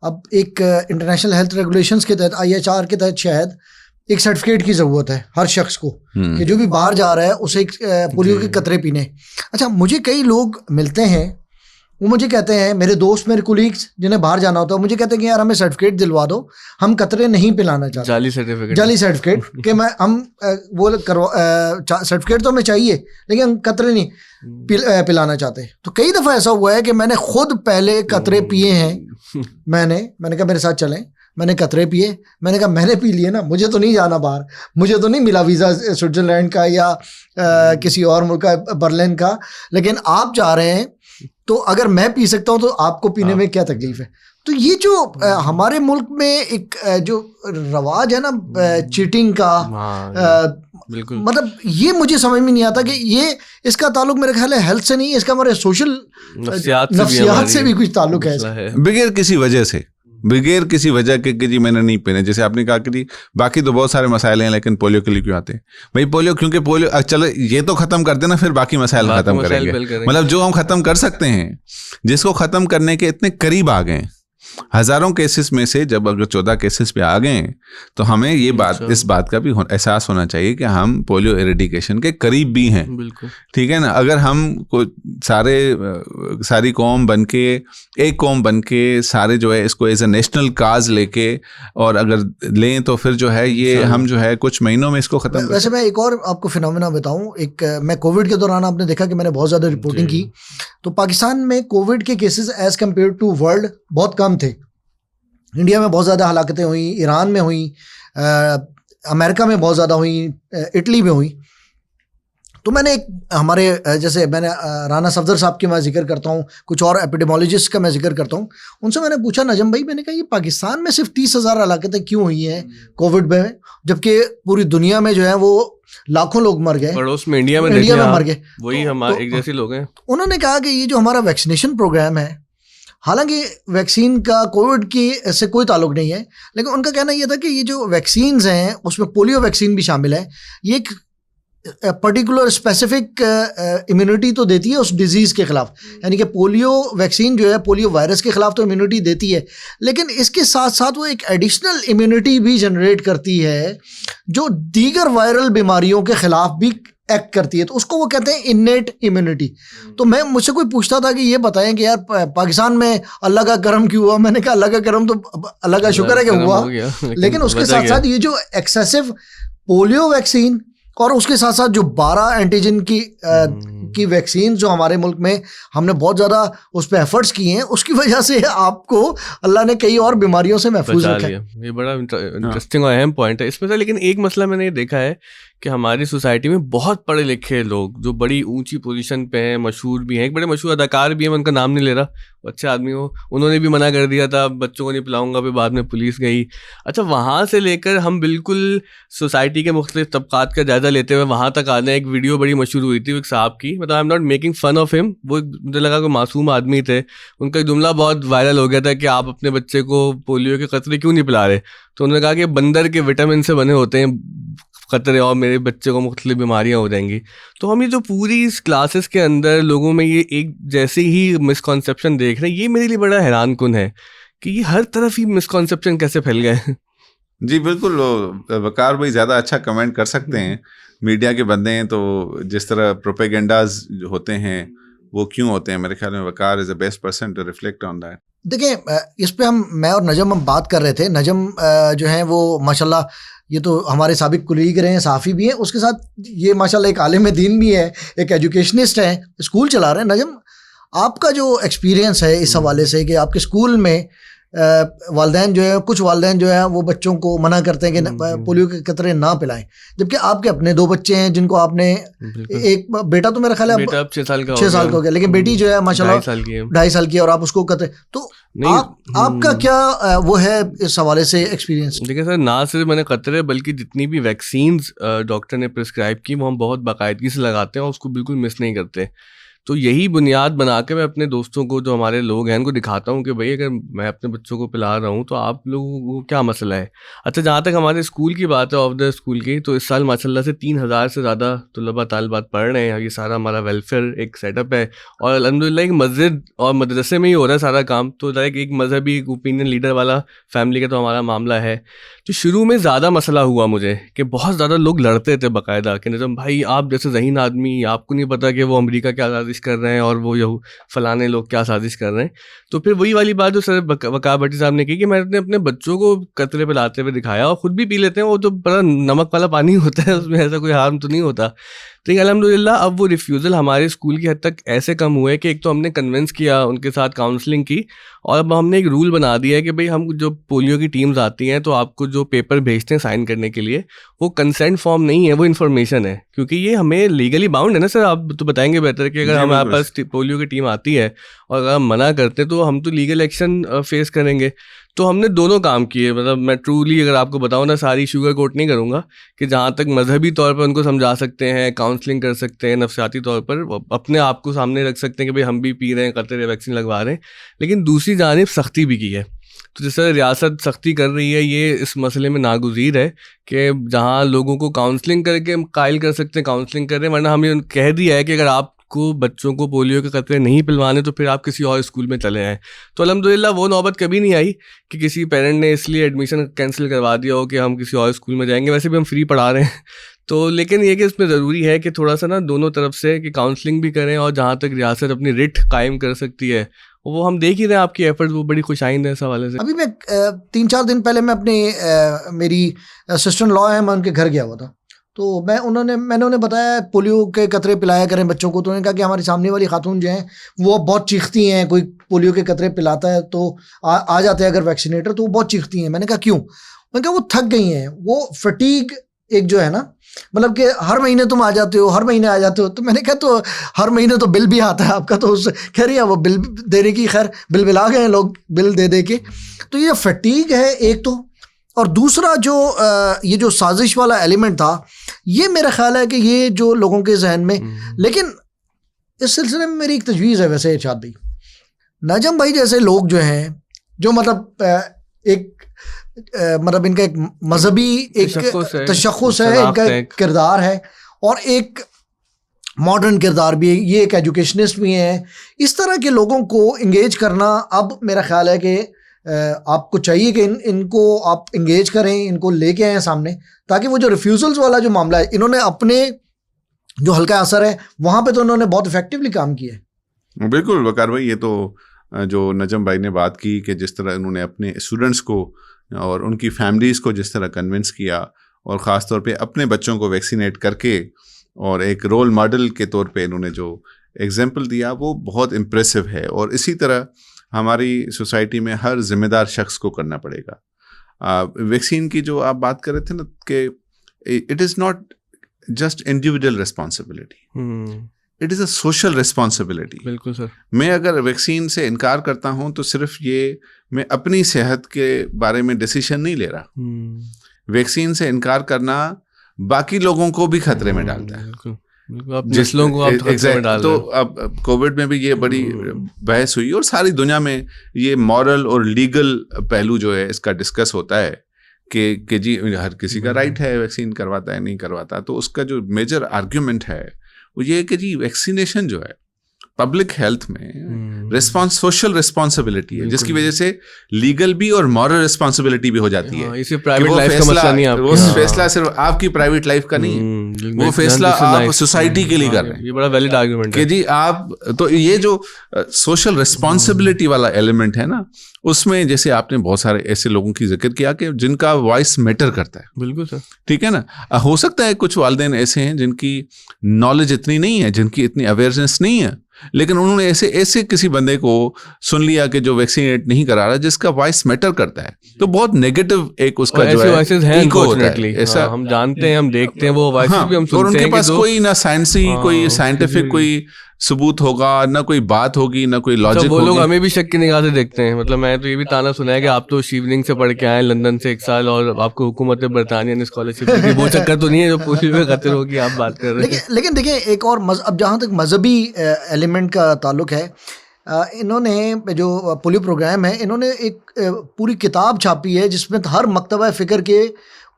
[SPEAKER 1] अब एक इंटरनेशनल हेल्थ रेगुलेशंस के तहत, IHR के तहत शायद एक सर्टिफिकेट की ज़रूरत है हर शख्स को कि जो भी बाहर जा रहा है उसे एक पोलियो के कतरे पीने। अच्छा, मुझे कई लोग मिलते हैं, वो मुझे कहते हैं, मेरे दोस्त, मेरे कोलीग्स जिन्हें बाहर जाना होता है, मुझे कहते हैं कि यार हमें सर्टिफिकेट दिलवा दो, हम कतरे नहीं पिलाना चाहते। जाली सर्टिफिकेट कि वो सर्टिफिकेट तो हमें चाहिए लेकिन हम कतरे नहीं पिलाना चाहते। तो कई दफ़ा ऐसा हुआ है कि मैंने खुद पहले कतरे पिए हैं। मैंने कहा मेरे साथ चलें, मैंने कतरे पिए, मैंने कहा मैंने पी लिए ना, मुझे तो नहीं जाना बाहर, मुझे तो नहीं मिला वीज़ा स्विट्ज़रलैंड का या किसी और मुल्क का, बर्लिन का, लेकिन आप जा रहे हैं तो अगर मैं पी सकता हूँ तो आपको पीने में क्या तकलीफ है। तो ये जो हमारे मुल्क में एक जो रवाज है ना चीटिंग का,
[SPEAKER 3] बिल्कुल,
[SPEAKER 1] मतलब ये मुझे समझ में नहीं आता कि ये इसका ताल्लुक मेरे ख्याल है हेल्थ से नहीं है, इसका हमारे सोशल नफ्सियात से भी कुछ ताल्लुक है,
[SPEAKER 2] बगैर किसी वजह के कि जी मैंने नहीं पीने। जैसे आपने कहा कि जी बाकी तो बहुत सारे मसाइल हैं, लेकिन पोलियो के लिए क्यों आते हैं भाई? पोलियो क्योंकि पोलियो, चलो ये तो ख़त्म कर देना, फिर बाकी मसाइल ख़त्म करेंगे। मतलब जो हम ख़त्म कर सकते हैं, जिसको ख़त्म करने के इतने करीब आ गए हज़ारों केसेस में से, जब अगर 14 केसेस पे आ गए तो हमें ये बात, इस बात का भी एहसास होना चाहिए कि हम पोलियो एरेडिकेशन के करीब भी हैं।
[SPEAKER 3] बिल्कुल,
[SPEAKER 2] ठीक है ना। अगर हम को सारी कौम बन के, एक कौम बन के सारे जो है इसको एज ए नेशनल काज लेके और अगर लें तो फिर जो है ये हम जो है कुछ महीनों में इसको ख़त्म।
[SPEAKER 1] वैसे मैं एक और आपको फिनोमेना बताऊं, मैं कोविड के दौरान आपने देखा कि मैंने बहुत ज़्यादा रिपोर्टिंग की, तो पाकिस्तान में कोविड के cases as compare to world बहुत कम थे। इंडिया में बहुत ज़्यादा हलाकतें हुई, ईरान में हुई, अमेरिका में बहुत ज़्यादा हुई, इटली में हुई। तो मैंने हमारे जैसे मैंने राना सफदर साहब की मैं जिक्र करता हूँ, कुछ और एपिडेमोलॉजिस्ट का मैं जिक्र करता हूँ, उनसे मैंने पूछा, नजम भाई, मैंने कहा ये पाकिस्तान में सिर्फ 30,000 हलाकतें क्यों हुई हैं कोविड में, जबकि पूरी दुनिया में जो है वो लाखों लोग मर गए,
[SPEAKER 3] पड़ोस में इंडिया में मर गए, वही हमारे एक जैसे लोग हैं।
[SPEAKER 1] उन्होंने कहा कि ये जो हमारा वैक्सीनेशन प्रोग्राम है, हालांकि वैक्सीन का कोविड की से कोई ताल्लुक नहीं है, लेकिन उनका कहना यह था कि ये जो वैक्सीन्स हैं उसमें पोलियो वैक्सीन भी शामिल है, ये एक पर्टिकुलर स्पेसिफिक इम्यूनिटी तो देती है उस डिजीज़ के ख़िलाफ़, यानी कि पोलियो वैक्सीन जो है पोलियो वायरस के ख़िलाफ़ तो इम्यूनिटी देती है, लेकिन इसके साथ साथ वो एक एडिशनल इम्यूनिटी भी जनरेट करती है जो दीगर वायरल बीमारियों के ख़िलाफ़ भी एक्ट करती है, तो उसको वो कहते हैं इन्नेट इम्यूनिटी। तो मुझसे कोई पूछता था कि ये बताएं कि यार पाकिस्तान में अल्लाह का करम क्यों हुआ, मैंने कहा अल्लाह का करम तो अल्लाह का शुक्र है कि हुआ, लेकिन उसके साथ साथ ये जो एक्सेसिव पोलियो वैक्सीन और उसके साथ साथ जो 12 एंटीजन की की वैक्सीन जो हमारे मुल्क में हमने बहुत ज़्यादा उस पर एफर्ट्स किए हैं, उसकी वजह से आपको अल्लाह ने कई और बीमारियों से महफूज
[SPEAKER 3] बचा
[SPEAKER 1] रखा
[SPEAKER 3] लिया।
[SPEAKER 1] है।
[SPEAKER 3] ये बड़ा इंटरेस्टिंग और अहम पॉइंट है इसमें से। लेकिन एक मसला मैंने ये देखा है कि हमारी सोसाइटी में बहुत पढ़े लिखे लोग जो बड़ी ऊंची पोजीशन पे हैं, मशहूर भी हैं, एक बड़े मशहूर अदाकार भी हैं, मैं उनका नाम नहीं ले रहा, अच्छे आदमी हो, उन्होंने भी मना कर दिया था बच्चों को नहीं पिलाऊंगा, फिर बाद में पुलिस गई। अच्छा, वहाँ से लेकर हम बिल्कुल सोसाइटी के मुख्तलिफ तबकात का जायजा लेते हुए वहाँ तक आने, एक वीडियो बड़ी मशहूर हुई थी एक साहब की, मतलब I am not making fun of him, वो मुझे लगा कोई मासूम आदमी थे, उनका एक जुमला बहुत वायरल हो गया था कि आप अपने बच्चे को पोलियो के कतरे क्यों नहीं पिला रहे, तो उन्होंने कहा कि बंदर के विटामिन से बने होते हैं खतरे और मेरे बच्चे को मुख्तलिफ बीमारियां हो जाएंगी। तो हम ये जो पूरी इस क्लासेस के अंदर लोगों में ये एक जैसे ही मिसकॉन्सेप्शन देख रहे हैं, ये मेरे लिए बड़ा हैरान कुन है कि ये हर तरफ ही मिसकॉन्सेप्शन कैसे फैल गए।
[SPEAKER 2] जी बिल्कुल, वकार भाई ज़्यादा अच्छा कमेंट कर सकते हैं, मीडिया के बंदे हैं, तो जिस तरह प्रोपेगेंडाज होते हैं वो क्यों होते हैं, मेरे ख्याल में Waqar is the best person to reflect on that.
[SPEAKER 1] देखिए, इस पे मैं और नजम हम बात कर रहे थे। नजम जो है वो माशाल्लाह ये तो हमारे साबिक कुलीग रहे हैं, साफ़ी भी हैं, उसके साथ ये माशाल्लाह एक आलिम दीन भी है, एक एजुकेशनिस्ट है, स्कूल चला रहे हैं। नजम, आपका जो एक्सपीरियंस है इस हवाले से कि आपके स्कूल में वालिदैन जो है, कुछ वालिदैन जो है वो बच्चों को मना करते हैं कि पोलियो के कतरे ना पिलाएं, जबकि आपके अपने 2 बच्चे हैं जिनको आपने, एक बेटा तो मेरा ख्याल है
[SPEAKER 3] बेटा अब 6 साल का
[SPEAKER 1] 6 साल का हो गया, लेकिन बेटी जो है माशाल्लाह 2.5 साल की है और आप उसको कतरे, तो आपका क्या वो है इस हवाले से एक्सपीरियंस?
[SPEAKER 3] देखिए सर, ना सिर्फ मैंने कतरे बल्कि जितनी भी वैक्सीन्स डॉक्टर ने प्रिस्क्राइब की वो हम बहुत बाकायदगी से लगाते हैं और उसको बिल्कुल मिस नहीं करते। तो यही बुनियाद बना के मैं अपने दोस्तों को, जो हमारे लोग हैं, उनको दिखाता हूँ कि भाई अगर मैं अपने बच्चों को पिला रहा हूँ तो आप लोगों को क्या मसला है। अच्छा, जहाँ तक हमारे स्कूल की बात है, ऑफ द स्कूल की, तो इस साल माशाल्लाह से 3000 से ज़्यादा तलबा तालिबात पढ़ रहे हैं। ये सारा हमारा वेलफेयर एक सेटअप है और अल्हम्दुलिल्लाह एक मस्जिद और मदरसे में ही हो रहा है सारा काम। तो लाइक एक मजहबी ओपिनियन लीडर वाला फैमिली का तो हमारा मामला है। तो शुरू में ज़्यादा मसला हुआ मुझे कि बहुत ज़्यादा लोग लड़ते थे बाकायदा कि निज़म भाई आप जैसे ज़हीन आदमी, आपको नहीं पता कि वो अमेरिका क्या साजिश कर रहे हैं और वो यहू फलाने लोग क्या साजिश कर रहे हैं। तो फिर वही वाली बात जो सर वकार भट्टी साहब ने की कि मैंने अपने बच्चों को कतरे पिलाते हुए दिखाया और ख़ुद भी पी लेते हैं, वो तो बड़ा नमक वाला पानी होता है, उसमें ऐसा कोई हार्म तो नहीं होता। तो अल्हम्दुलिल्लाह अब वो रिफ्यूज़ल हमारे स्कूल की हद तक ऐसे कम हुए कि एक तो हमने कन्विंस किया, उनके साथ काउंसलिंग की, और अब हमने एक रूल बना दिया है कि भाई हम जो पोलियो की टीम्स आती हैं तो आपको जो पेपर भेजते हैं साइन करने के लिए, वो कंसेंट फॉर्म नहीं है, वो इन्फॉर्मेशन है, क्योंकि ये हमें लीगली बाउंड है ना सर। आप तो बताएंगे बेहतर कि अगर हमारे पास पोलियो की टीम आती है और अगर हम मना करते तो हम तो लीगल एक्शन फेस करेंगे। तो हमने दोनों काम किए, मतलब मैं ट्रूली अगर आपको बताऊँ ना, सारी शुगर कोट नहीं करूँगा, कि जहाँ तक मजहबी तौर पर उनको समझा सकते हैं, काउंसलिंग कर सकते हैं, नफसियाती तौर पर अपने आप को सामने रख सकते हैं कि भाई हम भी पी रहे हैं, कतरे वैक्सीन लगवा रहे हैं, लेकिन दूसरी जानिब सख्ती भी की है। तो जैसे रियासत सख्ती कर रही है, ये इस मसले में नागुज़ीर है कि जहाँ लोगों को काउंसलिंग करके हम कायल कर सकते हैं, काउंसलिंग कर रहे हैं, वरना हमें कह दिया है कि अगर आप को बच्चों को पोलियो के कतरे नहीं पिलवाने तो फिर आप किसी और स्कूल में चले आएँ। तो अल्हम्दुलिल्लाह वो नौबत कभी नहीं आई कि किसी पेरेंट ने इसलिए एडमिशन कैंसिल करवा दिया हो कि हम किसी और स्कूल में जाएंगे, वैसे भी हम फ्री पढ़ा रहे हैं। तो लेकिन ये कि इसमें ज़रूरी है कि थोड़ा सा ना दोनों तरफ से कि काउंसलिंग भी करें, और जहाँ तक रियासत अपनी रिट कायम कर सकती है वो हम देख ही रहे हैं, आपकी एफर्ट्स वो बड़ी खुशाइंद है इस हवाले से।
[SPEAKER 1] अभी मैं 3-4 दिन पहले मैं अपने मेरी सिस्टर लॉ है, मैं उनके घर गया हुआ था, तो मैंने उन्हें बताया पोलियो के कतरे पिलाया करें बच्चों को। तो उन्होंने कहा कि हमारी सामने वाली खातून जो हैं वो बहुत चीखती हैं, कोई पोलियो के कतरे पिलाता है तो आ जाते हैं अगर वैक्सीनेटर, तो वो बहुत चीखती हैं। मैंने कहा क्यों? मैंने कहा वो थक गई हैं, वो फटीग एक जो है ना, मतलब कि हर महीने तुम आ जाते हो, हर महीने आ जाते हो। तो मैंने कहा तो हर महीने तो बिल भी आता है आपका, तो उस कह रही है वो बिल देने की, खैर बिल बिला गए हैं लोग बिल दे दे के। तो ये फटीग है एक तो, और दूसरा जो ये जो साजिश वाला एलिमेंट था, ये मेरा ख्याल है कि ये जो लोगों के जहन में, लेकिन इस सिलसिले में मेरी एक तजवीज़ है वैसे इरशाद भाई, नजम भाई जैसे लोग जो हैं, जो मतलब एक मतलब इनका एक मजहबी एक तशख़्ख़ुस है, इनका एक किरदार है और एक मॉडर्न किरदार भी है, ये एक एजुकेशनिस्ट भी हैं, इस तरह के लोगों को इंगेज करना अब मेरा ख्याल है कि आपको चाहिए कि इनको आप इंगेज करें, इनको लेके आएँ सामने, ताकि वो जो रिफ्यूज़ल्स वाला जो मामला है, इन्होंने अपने जो हल्का असर है वहाँ पे तो उन्होंने बहुत इफेक्टिवली काम किया है।
[SPEAKER 2] बिल्कुल वकार भाई, ये तो जो नजम भाई ने बात की कि जिस तरह उन्होंने अपने स्टूडेंट्स को और उनकी फैमिलीज़ को जिस तरह कन्विंस किया, और ख़ास तौर पे अपने बच्चों को वैक्सीनेट करके और एक रोल मॉडल के तौर पे इन्होंने जो एग्जाम्पल दिया वो बहुत इम्प्रेसिव है। और इसी तरह हमारी सोसाइटी में हर जिम्मेदार शख्स को करना पड़ेगा। वैक्सीन की जो आप बात कर रहे थे ना कि it is not just individual responsibility, it is a social responsibility.
[SPEAKER 3] बिल्कुल सर।
[SPEAKER 2] मैं अगर वैक्सीन से इनकार करता हूं तो सिर्फ ये मैं अपनी सेहत के बारे में डिसीजन नहीं ले रहा। वैक्सीन से इनकार करना बाकी लोगों को भी खतरे में डालता है।
[SPEAKER 3] बिल्कुल, आप जिसलों को आप खतरे में डाल रहे
[SPEAKER 2] तो अब कोविड में भी ये बड़ी बहस हुई और सारी दुनिया में ये मॉरल और लीगल पहलू जो है इसका डिस्कस होता है कि जी हर किसी का राइट है वैक्सीन करवाता है नहीं करवाता। तो उसका जो मेजर आर्ग्यूमेंट है वो ये है कि जी वैक्सीनेशन जो है पब्लिक हेल्थ में सोशल रिस्पॉन्सिबिलिटी है, जिसकी वजह से लीगल भी और मॉरल रिस्पॉन्सिबिलिटी भी हो जाती है।
[SPEAKER 3] इसे प्राइवेट लाइफ का मसला नहीं है,
[SPEAKER 2] वो फैसला सिर्फ आपकी प्राइवेट लाइफ का नहीं है, वो फैसला आप सोसाइटी के लिए कर रहे हैं।
[SPEAKER 3] ये बड़ा वैलिड आर्गुमेंट है
[SPEAKER 2] कि जी आप तो ये जो सोशल रिस्पॉन्सिबिलिटी वाला एलिमेंट है ना, उसमें जैसे आपने बहुत सारे ऐसे लोगों की जिक्र किया कि जिनका वॉइस मैटर करता है।
[SPEAKER 3] बिल्कुल सर,
[SPEAKER 2] ठीक है ना। हो सकता है कुछ वालिदैन ऐसे हैं जिनकी नॉलेज इतनी नहीं है, जिनकी इतनी अवेयरनेस नहीं है, लेकिन उन्होंने ऐसे किसी बंदे को सुन लिया कि जो वैक्सीनेट नहीं करा रहा, जिसका वॉइस मैटर करता है, तो बहुत नेगेटिव एक उसका जो है इको होता है। ऐसा
[SPEAKER 3] हम जानते हैं, हम देखते हैं वो वॉइस भी हम सुनते हैं।
[SPEAKER 2] और उनके पास कोई ना साइंसी कोई साइंटिफिक कोई सबूत होगा, ना कोई बात होगी, ना कोई लॉजिक
[SPEAKER 3] वो लोग हमें भी शक की निगाह से देखते हैं। मतलब मैं तो ये भी ताना सुना है कि आप तो शिवलिंग से पढ़ के आए लंदन से 1 साल और आपको हुकूमत बरतानिया ने स्कॉलरशिप दी, वो चक्कर तो नहीं है जो पोलियो में खतरे होगी आप बात कर रहे हैं।
[SPEAKER 1] लेकिन देखिए एक और अब जहाँ तक मजहबी एलिमेंट का ताल्लुक है, इन्होंने जो पोलियो प्रोग्राम है, इन्होंने एक पूरी किताब छापी है जिसमें हर मकतबा फ़िक्र के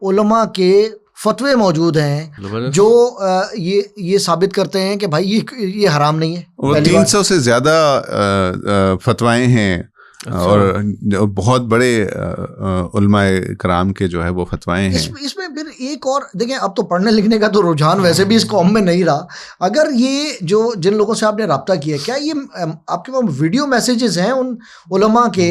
[SPEAKER 1] उलमा के फतवे मौजूद हैं जो ये साबित करते हैं कि भाई ये हराम नहीं है।
[SPEAKER 2] 300 से ज़्यादा फतवाएं हैं।
[SPEAKER 3] अच्छा।
[SPEAKER 2] और बहुत बड़े उलमाए कराम के जो है वो फतवाएं हैं।
[SPEAKER 1] इसमें फिर एक और देखें, अब तो पढ़ने लिखने का तो रुझान वैसे भी इस कौम में नहीं रहा। अगर ये जो जिन लोगों से आपने रब्ता किया, क्या ये आपके पास वीडियो मैसेजेस हैं उन उलमा के,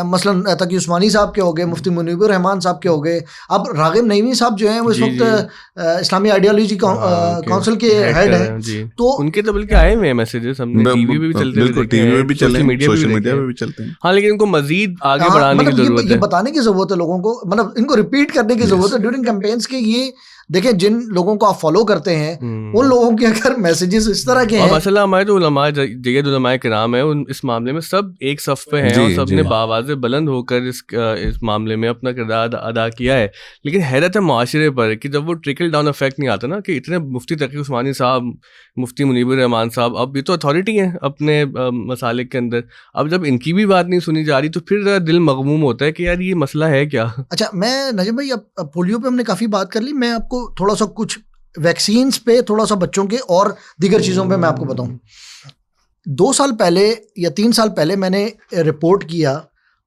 [SPEAKER 1] मसलन तकी उस्मानी साहब के हो गए, मुफ्ती मुनीबुर रहमान साहब के हो गए, अब रागिब नईमी साहब जो हैं वो इस वक्त इस्लामी आइडियोलॉजी काउंसिल के हेड हैं, तो
[SPEAKER 3] उनके तो बल्कि आए हुए मैसेजेस हमने टीवी पे भी चलते हैं,
[SPEAKER 2] बिल्कुल टीवी पे भी चलते हैं, सोशल मीडिया पे भी चलते हैं।
[SPEAKER 3] हाँ, लेकिन इनको मजीद आगे बढ़ाने की जरूरत है,
[SPEAKER 1] ये बताने की जरूरत है लोगों को, मतलब इनको रिपीट करने की जरूरत है ड्यूरिंग कैंपेन्स के। ये देखें, जिन लोगों को आप फॉलो करते हैं उन लोगों के अगर मैसेजेस इस तरह के हैं,
[SPEAKER 3] मसला हमारे जो उलमा जयद उलमाए किराम है उन इस मामले में सब एक सफ पे हैं और सबने बावाज़े बुलंद होकर इस मामले में अपना किरदार अदा किया है। लेकिन हैरत है माशरे पर कि जब वो ट्रिकल डाउन इफेक्ट नहीं आता ना, कि इतने मुफ्ती तकी उस्मानी साहब, मुफ्ती मुनीबुर रहमान साहब, अब ये तो अथॉरिटी हैं अपने मसालिक के अंदर, अब जब इनकी भी बात नहीं सुनी जा रही तो फिर दिल मगमूम होता है कि यार ये मसला है क्या।
[SPEAKER 1] अच्छा, मैं नजीम भाई, अब पोलियो पे हमने काफ़ी बात कर ली, मैं आपको थोड़ा सा कुछ वैक्सीन्स पे, थोड़ा सा बच्चों के और दीगर चीज़ों पे मैं आपको बताऊं। 2 साल पहले या 3 साल पहले मैंने रिपोर्ट किया,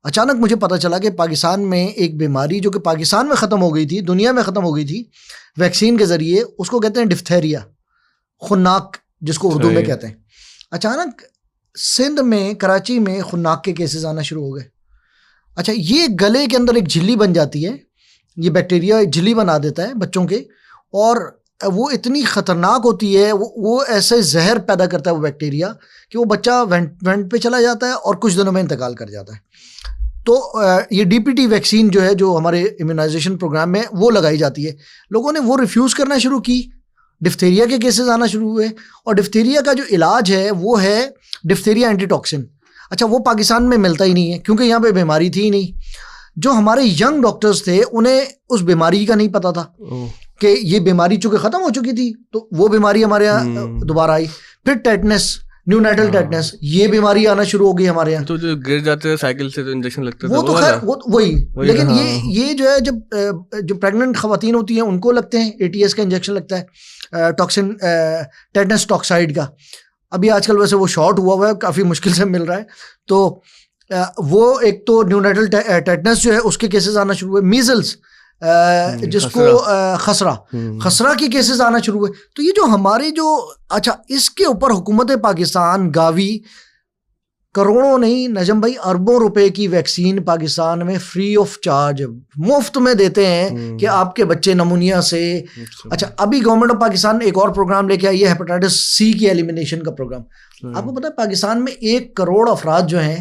[SPEAKER 1] अचानक मुझे पता चला कि पाकिस्तान में एक बीमारी जो कि पाकिस्तान में ख़त्म हो गई थी, दुनिया में ख़त्म हो गई थी वैक्सीन के ज़रिए, उसको कहते हैं डिफ्थेरिया, खुन्नाक जिसको उर्दू में कहते हैं। अचानक सिंध में, कराची में खुन्नाक के केसेस आना शुरू हो गए। अच्छा, ये गले के अंदर एक झिल्ली बन जाती है, ये बैक्टीरिया एक झिल्ली बना देता है बच्चों के, और वो इतनी ख़तरनाक होती है, वो ऐसे जहर पैदा करता है वो बैक्टीरिया कि वो बच्चा वेंट पे चला जाता है और कुछ दिनों में इंतकाल कर जाता है। तो ये DPT वैक्सीन जो है, जो हमारे इम्यूनाइजेशन प्रोग्राम में वो लगाई जाती है, लोगों ने वो रिफ्यूज़ करना शुरू की, डिफ्थीरिया के केसेस आना शुरू हुए। और डिफ्थीरिया का जो इलाज है वो है डिफ्थीरिया एंटीटॉक्सिन। अच्छा, वो पाकिस्तान में मिलता ही नहीं है क्योंकि यहाँ पे बीमारी थी ही नहीं। जो हमारे यंग डॉक्टर्स थे उन्हें उस बीमारी का नहीं पता था कि ये बीमारी चूँकि ख़त्म हो चुकी थी, तो वो बीमारी हमारे यहाँ दोबारा आई। फिर टेटनस, न्यूनेटल टेटनस, ये बीमारी आना शुरू हो गई हमारे यहाँ।
[SPEAKER 3] तो जो गिर जाते हैं साइकिल से, तो इंजेक्शन लगता है,
[SPEAKER 1] वो तो खैर वही। लेकिन ये जो है, जब जो प्रेग्नेंट खवातीन होती हैं उनको लगते हैं, ATS का इंजेक्शन लगता है, टॉक्सिन टेटनस टॉक्साइड का। अभी आजकल वैसे वो शॉर्ट हुआ है, काफ़ी मुश्किल से मिल रहा है। तो वो एक तो न्यूनेटल टेटनस जो है उसके केसेस आना शुरू हुए। मीजल्स, जिसको खसरा के केसेस आना शुरू हुए। तो ये जो हमारे जो, अच्छा, इसके ऊपर हुकूमत पाकिस्तान गावी करोड़ों नहीं नजम भाई, अरबों रुपए की वैक्सीन पाकिस्तान में फ्री ऑफ चार्ज मुफ्त में देते हैं कि आपके बच्चे नमूनिया से। अच्छा, अभी गवर्नमेंट ऑफ पाकिस्तान एक और प्रोग्राम लेके आई है, हेपेटाइटिस सी की एलिमिनेशन का प्रोग्राम। आपको पता है पाकिस्तान में 1 करोड़ अफराद जो हैं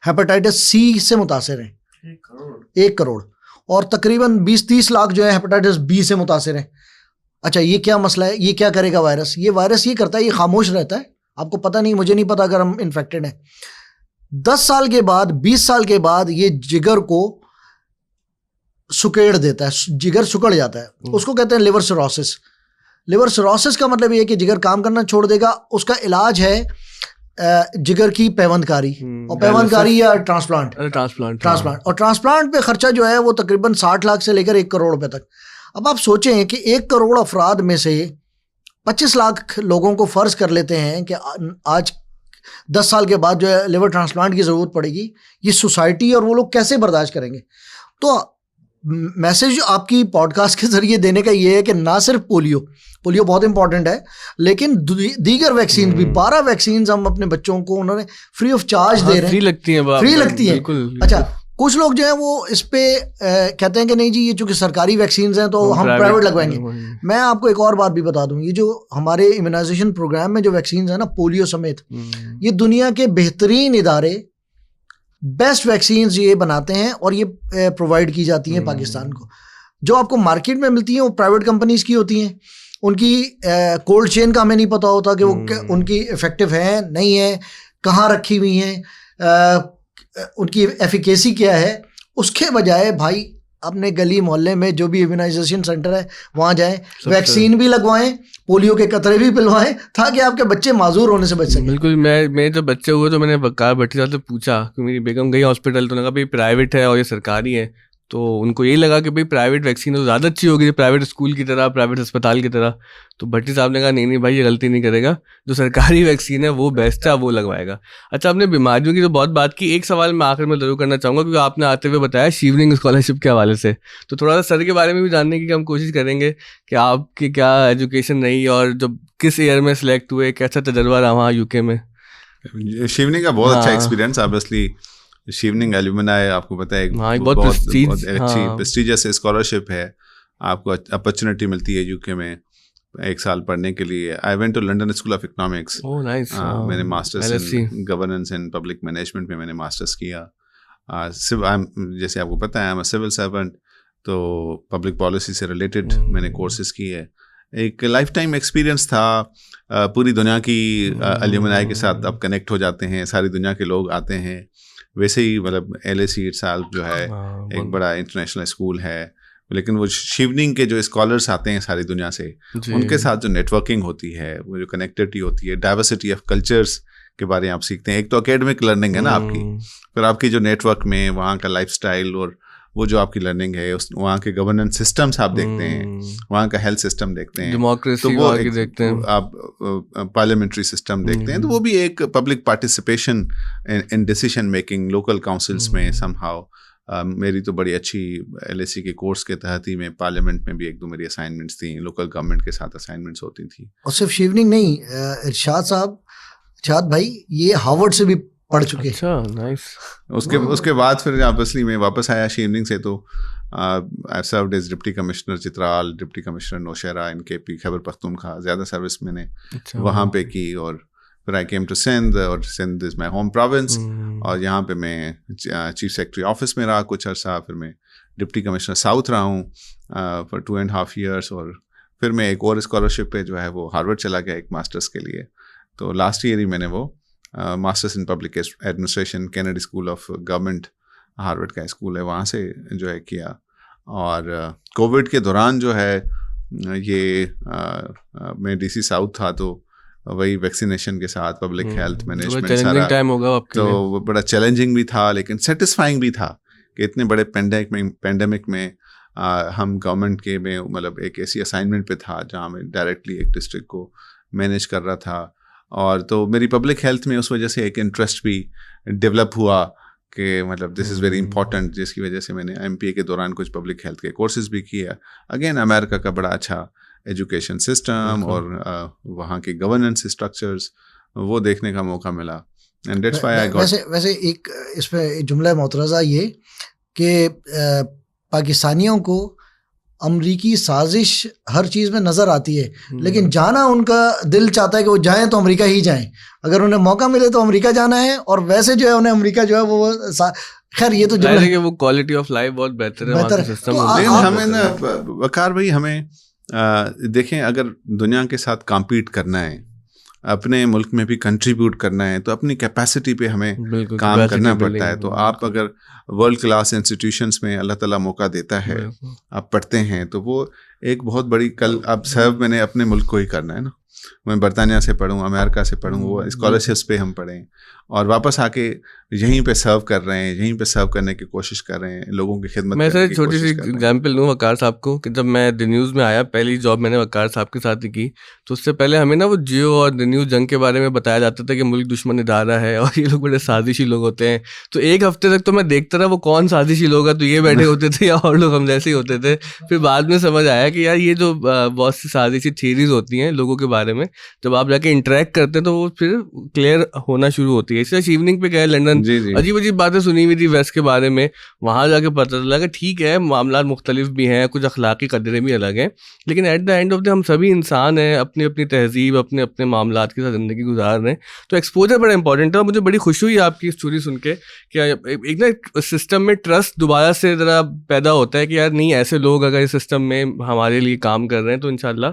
[SPEAKER 1] हेपेटाइटिस सी से मुतासिर हैं। 1 करोड़, और तकरीबन 20-30 लाख जो है हेपेटाइटिस बी से मुतासिर हैं। अच्छा, ये क्या मसला है? ये क्या करेगा वायरस? ये वायरस ये करता है, ये खामोश रहता है, आपको पता नहीं, मुझे नहीं पता अगर हम इन्फेक्टेड हैं। 10 साल के बाद, 20 साल के बाद ये जिगर को सुकेड़ देता है, जिगर सुकड़ जाता है, उसको कहते हैं लिवर सिरोसिस। लिवर सिरोसिस का मतलब ये है कि जिगर काम करना छोड़ देगा। उसका इलाज है जिगर की पैवंदकारी, और पैवंदकारी या ट्रांसप्लांट। और ट्रांसप्लांट पे खर्चा जो है वो तकरीबन 60 लाख से लेकर 1 करोड़ रुपए तक। अब आप सोचें कि 1 करोड़ अफराद में से 25 लाख लोगों को फर्ज कर लेते हैं कि आज 10 साल के बाद जो है लिवर ट्रांसप्लांट की ज़रूरत पड़ेगी, ये सोसाइटी और वो लोग कैसे बर्दाश्त करेंगे? तो मैसेज आपकी पॉडकास्ट के जरिए देने का ये है कि ना सिर्फ पोलियो बहुत इंपॉर्टेंट है, लेकिन दीगर वैक्सीन भी 12 वैक्सीन हम अपने बच्चों को उन्होंने फ्री ऑफ चार्ज दे रहे हैं। फ्री लगती है। अच्छा, कुछ लोग जो है वो इस पे कहते हैं कि नहीं जी, ये चूंकि सरकारी वैक्सीन हैं तो हम प्राइवेट लगवाएंगे। मैं आपको एक और बात भी बता दूं, ये जो हमारे इम्यूनाइजेशन प्रोग्राम में जो वैक्सीन है ना, पोलियो समेत, ये दुनिया के बेहतरीन इदारे बेस्ट वैक्सीन ये बनाते हैं और ये प्रोवाइड की जाती हैं पाकिस्तान को। जो आपको मार्केट में मिलती हैं वो प्राइवेट कंपनीज की होती हैं, उनकी कोल्ड चेन का हमें नहीं पता होता कि वो उनकी इफेक्टिव है नहीं है, कहाँ रखी हुई हैं, उनकी एफिकेसी क्या है। उसके बजाय भाई अपने गली मोहल्ले में जो भी इम्यूनाइजेशन सेंटर है वहाँ जाएं, वैक्सीन भी लगवाएं, पोलियो के कतरे भी पिलवाएं, ताकि आपके बच्चे माजूर होने से बच सकें।
[SPEAKER 3] बिल्कुल। मैं जब बच्चे हुए तो मैंने बकार भट्टी साहब से पूछा कि मेरी बेगम गई हॉस्पिटल, तो उन्होंने कहा भाई प्राइवेट है और ये सरकारी है, तो उनको यही लगा कि भाई प्राइवेट वैक्सीन तो ज़्यादा अच्छी होगी, प्राइवेट स्कूल की तरह, प्राइवेट अस्पताल की तरह। तो भट्टी साहब ने कहा नहीं भाई, ये गलती नहीं करेगा, जो सरकारी वैक्सीन है वो बेस्ट है, वो लगवाएगा। अच्छा, आपने बीमारियों की तो बहुत बात की, एक सवाल मैं आखिर में जरूर करना चाहूँगा, क्योंकि आपने आते हुए बताया शिवलिंग स्कॉलरशिप के हवाले से, तो थोड़ा सा सर के बारे में भी जानने की हम कोशिश करेंगे कि आपकी क्या एजुकेशन रही और जब किस ईयर में सिलेक्ट हुए, कैसा तजर्बा रहा वहाँ यूके में?
[SPEAKER 2] शिवलिंग का बहुत अच्छा एक्सपीरियंस। ऑब्वियसली शिवलिंग एल्यूमिनाई आपको पता है बहुत अच्छी प्रेस्टिजियस स्कॉलरशिप है, आपको अपॉर्चुनिटी मिलती है यूके में 1 साल पढ़ने के लिए। I went to London School of Economics. मैंने masters in governance and public management में मैंने मास्टर्स किया। जैसे आपको पता है I am a civil servant, तो पब्लिक पॉलिसी से रिलेटेड मैंने कोर्सेज किए। एक लाइफ टाइम एक्सपीरियंस था। पूरी दुनिया की एल्यूमिनाई के साथ आप कनेक्ट हो जाते हैं, सारी दुनिया के लोग आते हैं। वैसे ही मतलब LSE इटसेल्फ जो है एक बड़ा इंटरनेशनल स्कूल है, लेकिन वो शिवलिंग के जो स्कॉलर्स आते हैं सारी दुनिया से, उनके साथ जो नेटवर्किंग होती है, वो जो कनेक्टिविटी होती है, डाइवर्सिटी ऑफ कल्चर्स के बारे में आप सीखते हैं। एक तो एकेडमिक लर्निंग है ना आपकी, फिर आपकी जो नेटवर्क में वहाँ का लाइफस्टाइल और वो जो आपकी लर्निंग है, वहाँ के गवर्नेंस सिस्टम्स आप देखते हैं, वहाँ का हेल्थ सिस्टम देखते हैं,
[SPEAKER 3] डेमोक्रेसी
[SPEAKER 2] तो वो
[SPEAKER 3] देखते हैं,
[SPEAKER 2] आप पार्लियामेंट्री सिस्टम देखते हैं, तो वो भी एक public participation in decision making local councils में समहाउ। मेरी तो बड़ी अच्छी LSE के कोर्स के तहत ही मैं पार्लियामेंट में भी 1-2 मेरी असाइनमेंट्स थी, लोकल गवर्नमेंट के साथ असाइनमेंट्स होती थी।
[SPEAKER 1] और सिर्फ शिवलिंग नहीं, इरशाद भाई ये हार्वर्ड से भी पढ़ चुके।
[SPEAKER 3] अच्छा, नाइस।
[SPEAKER 2] उसके बाद फिर ऑब्वियसली मैं वापस आया शिवलिंग से, तो I served as deputy commissioner Chitral, deputy commissioner Nowshera in KP Khyber Pakhtunkhwa, ज़्यादा सर्विस मैंने वहाँ पे की। और फिर आई केम टू सिंध, और Sindh is my home province, और यहाँ पे मैं चीफ सेक्रेटरी ऑफिस में रहा कुछ अर्सा। फिर मैं डिप्टी कमिश्नर साउथ रहा हूँ फॉर 2.5 years, और फिर मैं एक और स्कॉलरशिप पे जो है वो हार्वर्ड चला गया एक मास्टर्स के लिए। तो लास्ट ईयर ही मैंने वो masters in public administration, Kennedy school of government, Harvard का स्कूल है, वहाँ से जो है किया। और कोविड के दौरान जो है ये मैं DC साउथ था, तो वही वैक्सीनेशन के साथ पब्लिक हेल्थ मैनेजमेंट सारा
[SPEAKER 3] टाइम होगा आपके
[SPEAKER 2] तो
[SPEAKER 3] लिए।
[SPEAKER 2] वो बड़ा चैलेंजिंग भी था, लेकिन सेटिस्फाइंग भी था कि इतने बड़े पेंडेमिक में हम गवर्नमेंट के में मतलब एक ऐसी असाइनमेंट पे था जहाँ मैं डायरेक्टली एक डिस्ट्रिक्ट को मैनेज कर रहा था। और तो मेरी पब्लिक हेल्थ में उस वजह से एक इंटरेस्ट भी डेवलप हुआ कि मतलब दिस इज़ वेरी इंपॉर्टेंट, जिसकी वजह से मैंने MPA के दौरान कुछ पब्लिक हेल्थ के कोर्सेज भी किया। अगेन अमेरिका का बड़ा अच्छा एजुकेशन सिस्टम और वहाँ के गवर्नेंस स्ट्रक्चर्स वो देखने का मौका मिला। And that's why I got
[SPEAKER 1] वैसे एक इसमें जुमला मोतरज़ा ये कि पाकिस्तानियों को अमरीकी साजिश हर चीज़ में नज़र आती है, लेकिन जाना उनका दिल चाहता है कि वो जाएं तो अमेरिका ही जाएं। अगर उन्हें मौका मिले तो अमेरिका जाना है, और वैसे जो है उन्हें अमेरिका जो है वो खैर ये तो
[SPEAKER 3] जुमला है कि वो क्वालिटी ऑफ लाइफ बहुत बेहतर है वहाँ का सिस्टम।
[SPEAKER 2] लेकिन हमें ना वकार भाई, हमें देखें, अगर दुनिया के साथ कॉम्पीट करना है, अपने मुल्क में भी कंट्रीब्यूट करना है, तो अपनी कैपेसिटी पे हमें काम करना पड़ता है। तो आप अगर वर्ल्ड क्लास इंस्टीट्यूशंस में अल्लाह ताला मौका देता है, आप पढ़ते हैं, तो वो एक बहुत बड़ी, कल अब सर्व मैंने अपने मुल्क को ही करना है ना, मैं बरतानिया से पढ़ूँ, अमेरिका से पढ़ूँ, वो स्कॉलरशिप्स पे हम पढ़ें और वापस आके यहीं पे सर्व कर रहे हैं, यहीं पे सर्व करने की कोशिश कर रहे हैं, लोगों की खिदमत
[SPEAKER 3] मैं सर छोटी सी एग्जांपल दूं वकार साहब को कि जब मैं द न्यूज़ में आया, पहली जॉब मैंने वकार साहब के साथ ही की, तो उससे पहले हमें ना वो जियो और द न्यूज़ जंग के बारे में बताया जाता था कि मुल्क दुश्मन इदारा है और ये लोग बड़े साजिशी लोग होते हैं। तो एक हफ्ते तक तो मैं देखता रहा वो कौन साजिशी लोग है, तो ये बैठे होते थे या और लोग हम जैसे ही होते थे। फिर बाद में समझ आया कि यार ये जो बहुत सी साजिशी थीरीज होती हैं लोगों के बारे में, जब आप जाके इंटरेक्ट करते हैं तो वो फिर क्लियर होना शुरू होती है। इसलिए इवनिंग पे गए लंदन, अजीब अजीब बातें सुनी हुई थी वेस्ट के बारे में, वहाँ जाके पता चला कि ठीक है मामला मुख्तलिफ भी हैं, कुछ अखलाकी कदरें भी अलग हैं, लेकिन at the end of the हम सभी इंसान हैं, अपनी अपनी तहजीब, अपने अपने मामलात के साथ ज़िंदगी गुजार रहे हैं। तो एक्सपोजर बड़ा इंपॉर्टेंट है। मुझे बड़ी खुशी हुई आपकी स्टोरी सुन के कि एक ना सिस्टम में ट्रस्ट दोबारा से ज़रा पैदा होता है कि यार नहीं, ऐसे लोग अगर इस सिस्टम में हमारे लिए काम कर रहे हैं तो इंशाल्लाह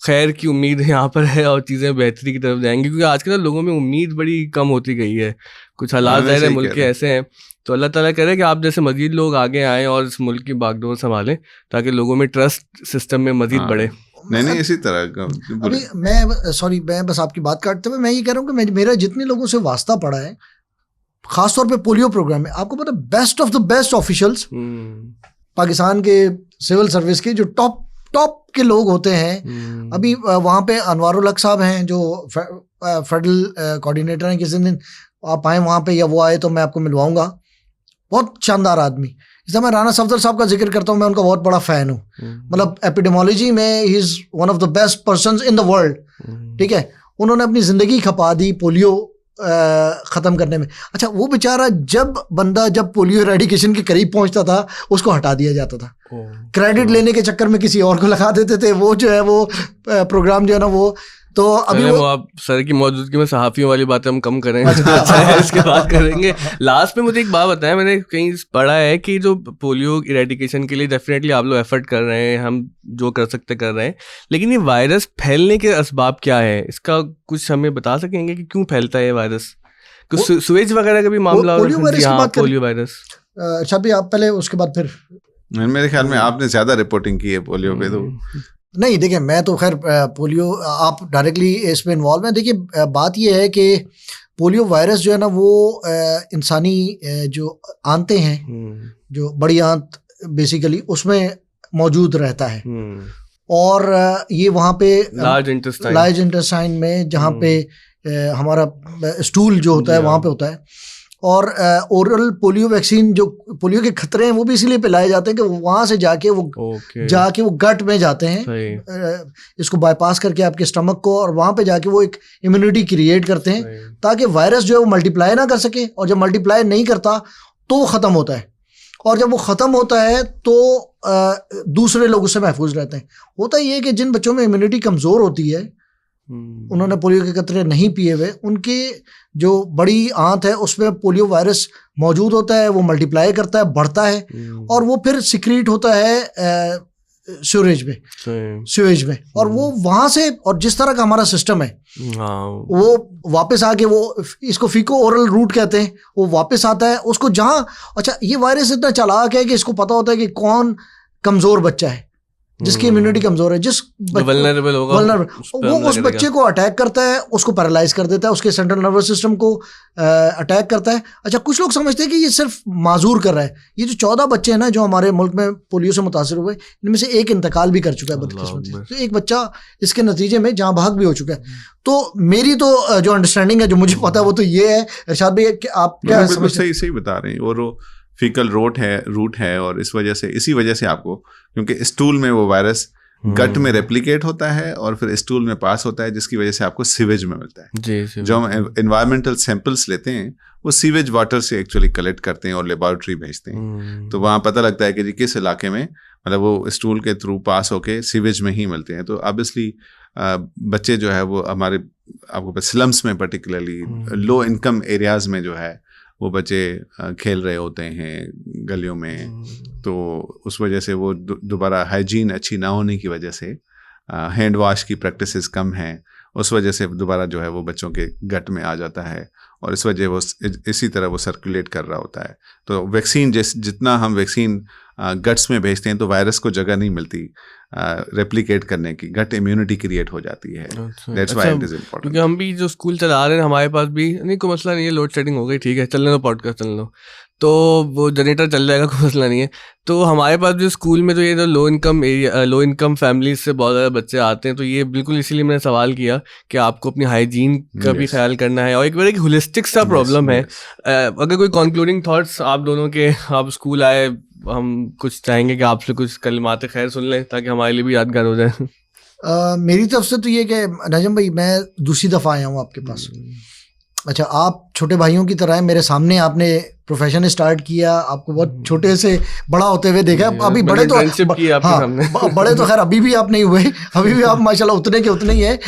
[SPEAKER 3] खैर की उम्मीद यहाँ पर है और चीज़ें बेहतरी की तरफ जाएंगी, क्योंकि आजकल लोगों में उम्मीद बड़ी कम होती गई है। कुछ हालात ज़ाहिर है मुल्क के ऐसे हैं, तो अल्लाह ताला करे कि आप जैसे मजीद लोग आगे आएँ और इस मुल्क की बागडोर संभालें, ताकि लोगों में ट्रस्ट सिस्टम में मजीद बढ़े।
[SPEAKER 2] नहीं इसी तरह
[SPEAKER 1] अभी मैं बस आपकी बात काटते हुए मैं ये कह रहा हूँ कि मेरा जितने लोगों से वास्ता पड़ा है, खासतौर पे पोलियो प्रोग्राम में, आपको पता best of the best officials Pakistan के सिविल सर्विस के जो टॉप के लोग होते हैं। अभी वहाँ पे अनवारुल हक साहब हैं जो फेडरल कोऑर्डिनेटर हैं, किसी दिन आप आए वहाँ पे या वो आए तो मैं आपको मिलवाऊंगा, बहुत शानदार आदमी। इस मैं राना सफदर साहब का जिक्र करता हूँ, मैं उनका बहुत बड़ा फ़ैन हूँ, मतलब एपिडेमोलॉजी में he is one of the best persons in the world. ठीक है, उन्होंने अपनी ज़िंदगी खपा दी पोलियो ख़त्म करने में। अच्छा, वो बेचारा जब पोलियो एरेडिकेशन के करीब पहुंचता था उसको हटा दिया जाता था, क्रेडिट लेने के चक्कर में किसी और को लगा देते थे। वो जो है वो प्रोग्राम जो है ना वो, तो अभी वो आप
[SPEAKER 3] सर की मौजूदगी में सहाफ़ियों वाली बातें हम कम करेंगे, अच्छा है, इसके बाद करेंगे। लास्ट में मुझे एक बात बताएं, मैंने कहीं पढ़ा है कि जो पोलियो इरेडिकेशन के लिए डेफिनेटली आप लोग एफर्ट कर रहे हैं, हम जो कर सकते कर रहे हैं, लेकिन ये वायरस फैलने के असबाब क्या है, इसका कुछ हमें बता सकेंगे कि क्यों फैलता है ये वायरस? कुछ सुएज वगैरह का भी मामला, पोलियो वायरस।
[SPEAKER 1] अच्छा भी आप पहले, उसके बाद फिर
[SPEAKER 2] मेरे ख्याल में आपने ज़्यादा रिपोर्टिंग की है पोलियो पे। तो
[SPEAKER 1] नहीं, देखिए मैं तो खैर पोलियो, आप डायरेक्टली इसमें इन्वॉल्व हैं। देखिए बात ये है कि पोलियो वायरस जो है ना वो इंसानी जो आंतें हैं, जो बड़ी आंत बेसिकली उसमें मौजूद रहता है, और ये वहाँ पे लार्ज इंटेस्टाइन में जहाँ पे हमारा स्टूल जो होता है वहाँ पे होता है। और ओरल पोलियो वैक्सीन, जो पोलियो के खतरे हैं वो भी इसीलिए पिलाए जाते हैं कि वहाँ से जाके वो गट में जाते हैं, इसको बाईपास करके आपके स्टमक को, और वहाँ पे जाके वो एक इम्यूनिटी क्रिएट करते हैं ताकि वायरस जो है वो मल्टीप्लाई ना कर सके, और जब मल्टीप्लाई नहीं करता तो वो ख़त्म होता है, और जब वो ख़त्म होता है तो दूसरे लोग उससे महफूज रहते हैं। होता ये है कि जिन बच्चों में इम्यूनिटी कमज़ोर होती है, उन्होंने पोलियो के कतरे नहीं पिए हुए, उनके जो बड़ी आंत है उसमें पोलियो वायरस मौजूद होता है, वो मल्टीप्लाई करता है, बढ़ता है, और वो फिर सिक्रीट होता है सीवेज में, और वो वहाँ से, और जिस तरह का हमारा सिस्टम है वो वापस आके, वो इसको फीको ओरल रूट कहते हैं, वो वापस आता है उसको जहाँ। अच्छा, ये वायरस इतना चालाक है कि इसको पता होता है कि कौन कमज़ोर बच्चा है, जिसकी इम्यूनिटी कमजोर है, जिस वल्नरेबल होगा, वो उस बच्चे को अटैक करता है, उसको पैरालाइज कर देता है, उसके सेंट्रल नर्वस सिस्टम को अटैक करता है। अच्छा, कुछ लोग समझते हैं कि ये सिर्फ माजूर कर रहा है। ये जो 14 बच्चे हैं ना जो हमारे मुल्क में पोलियो से मुतासर हुए, इनमें से एक इंतकाल भी कर चुका है बदकिस्मती से, तो एक बच्चा इसके नतीजे में जहाँ भाग भी हो चुका है। तो मेरी तो जो अंडरस्टैंडिंग है, जो मुझे पता है, वो तो ये है इरशाद भाई कि आप क्या
[SPEAKER 2] सही बता रहे हैं, और फीकल रूट है, और इसी वजह से आपको, क्योंकि स्टूल में वो वायरस गट में रेप्लिकेट होता है और फिर स्टूल में पास होता है, जिसकी वजह से आपको सीवेज में मिलता है।
[SPEAKER 3] जी,
[SPEAKER 2] जो हम एनवायरमेंटल सैंपल्स लेते हैं वो सीवेज वाटर से एक्चुअली कलेक्ट करते हैं और लेबोरेटरी भेजते हैं। तो वहाँ पता लगता है कि जी किस इलाके में मतलब वो स्टूल के थ्रू पास होके सीवेज में ही मिलते हैं। तो ऑब्वियसली बच्चे जो है वो हमारे आपको स्लम्स में पर्टिकुलरली लो इनकम एरियाज में जो है वो बच्चे खेल रहे होते हैं गलियों में। तो उस वजह से वो दोबारा हाइजीन अच्छी ना होने की वजह से हैंड वॉश की प्रैक्टिसेस कम हैं, उस वजह से दोबारा जो है वो बच्चों के गट में आ जाता है और इस वजह वो इसी तरह वो सर्कुलेट कर रहा होता है। तो वैक्सीन जितना हम वैक्सीन गट्स में भेजते हैं तो वायरस को जगह नहीं मिलती रेप्लिकेट करने की, गट इम्यूनिटी क्रिएट हो जाती है। That's why it is important.
[SPEAKER 3] क्योंकि हम भी जो स्कूल चला रहे हैं हमारे पास भी नहीं कोई मसला नहीं है, लोड शेडिंग हो गई ठीक है चलने दो, पॉडकास्ट चलने दो, तो वो जनरेटर चल जाएगा, कोई मसला नहीं है। तो हमारे पास जो स्कूल में तो ये जो लो इनकम फैमिलीज से बहुत ज़्यादा बच्चे आते हैं, तो ये बिल्कुल इसीलिए मैंने सवाल किया कि आपको अपनी हाइजीन का भी ख्याल करना है और एक बार एक होलिस्टिक सा प्रॉब्लम है। अगर कोई कंक्लूडिंग थॉट्स आप दोनों के, आप स्कूल आए, हम कुछ चाहेंगे कि आपसे कुछ कलिमात खैर सुन लें ताकि हमारे लिए भी यादगार हो जाए।
[SPEAKER 1] मेरी तरफ से तो ये कि नजम भाई मैं दूसरी दफ़ा आया हूँ आपके पास। अच्छा, आप छोटे भाइयों की तरह है, मेरे सामने आपने प्रोफेशन स्टार्ट किया, आपको बहुत छोटे से बड़ा होते हुए देखा। अभी बड़े तो हाँ, बड़े तो खैर अभी भी आप नहीं हुए, अभी भी आप माशाल्लाह उतने के उतने ही है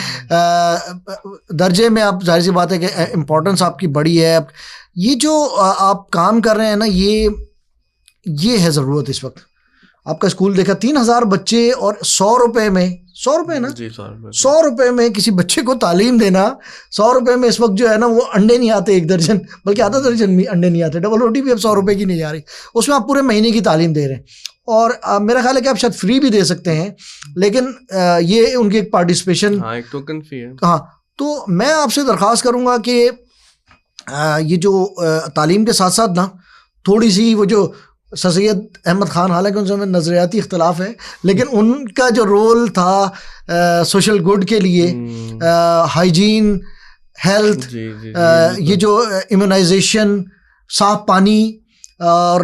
[SPEAKER 1] दर्जे में। आप जाहिर सी बात है कि इम्पोर्टेंस आपकी बड़ी है। ये जो आप काम कर रहे हैं ना, ये है ज़रूरत इस वक्त। आपका स्कूल देखा 3000 बच्चे और 100 रुपए में, 100 रुपए ना जी, 100 रुपए में किसी बच्चे को तालीम देना। 100 रुपए में इस वक्त जो है ना वो अंडे नहीं आते 1 दर्जन, बल्कि आधा दर्जन भी अंडे नहीं आते। डबल रोटी भी अब 100 रुपए की नहीं आ रही, उसमें आप पूरे महीने की तालीम दे रहे हैं। और मेरा ख्याल है कि आप शायद फ्री भी दे सकते हैं, लेकिन ये उनकी एक पार्टिसिपेशन,
[SPEAKER 3] हाँ, एक टोकन फी है।
[SPEAKER 1] हाँ, तो मैं आपसे दरख्वास्त करूँगा कि ये जो तालीम के साथ साथ ना थोड़ी सी वो जो सर सैयद अहमद ख़ान, हालांकि उनसे हमें नज़रियाती इख्तलाफ है, लेकिन उनका जो रोल था सोशल गुड के लिए, हाइजीन, हेल्थ, ये जो इम्यूनाइजेशन, साफ पानी और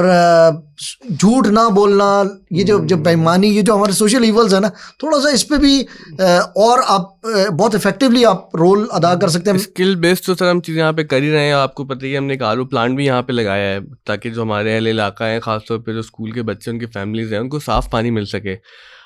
[SPEAKER 1] झूठ ना बोलना, ये जो बेईमानी, ये जो हमारे सोशल इवल्स है ना, थोड़ा सा इस पे भी और आप बहुत इफेक्टिवली आप रोल अदा कर सकते हैं।
[SPEAKER 3] स्किल बेस्ड तो सर हम चीज़ें यहाँ पे कर ही रहे हैं। आपको पता ही है हमने एक आरओ प्लांट भी यहाँ पे लगाया है ताकि जो हमारे अहले इलाका है, ख़ासतौर पे जो स्कूल के बच्चे, उनकी फैमिलीज़ हैं, उनको साफ़ पानी मिल सके।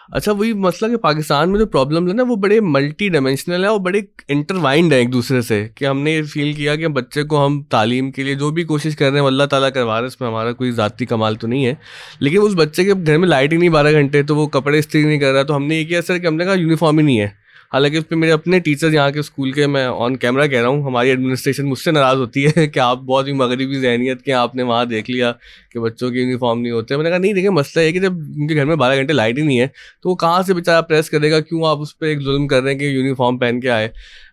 [SPEAKER 3] अच्छा, वही मसला कि पाकिस्तान में जो प्रॉब्लम है ना वो बड़े मल्टी डायमेंशनल है और बड़े इंटरवाइंड है एक दूसरे से, कि हमने ये फील किया कि बच्चे को हम तालीम के लिए जो भी कोशिश कर रहे हैं अल्लाह ताला करवा रहे हैं, इसमें हमारा कोई ज़ाती कमाल तो नहीं है, लेकिन उस बच्चे के घर में लाइट ही नहीं 12 घंटे, तो वो कपड़े इस्त्री नहीं कर रहा, तो हमने ये किया सर कि हमने कहा यूनिफॉर्म ही नहीं है। हालांकि उस पर मेरे अपने टीचर्स यहाँ के स्कूल के, मैं ऑन कैमरा कह रहा हूँ, हमारी एडमिनिस्ट्रेशन मुझसे नाराज़ होती है कि आप बहुत ही मगरबी ज़हनियत के, आपने वहाँ देख लिया कि बच्चों के यूनिफॉर्म नहीं होते। मैंने कहा नहीं, देखिए मसला है कि जब उनके घर में 12 घंटे लाइट ही नहीं है तो वो कहाँ से बेचारा प्रेस करेगा, क्यों आप उस पर एक जुल्म कर रहे हैं कि यूनिफॉर्म पहन के आए।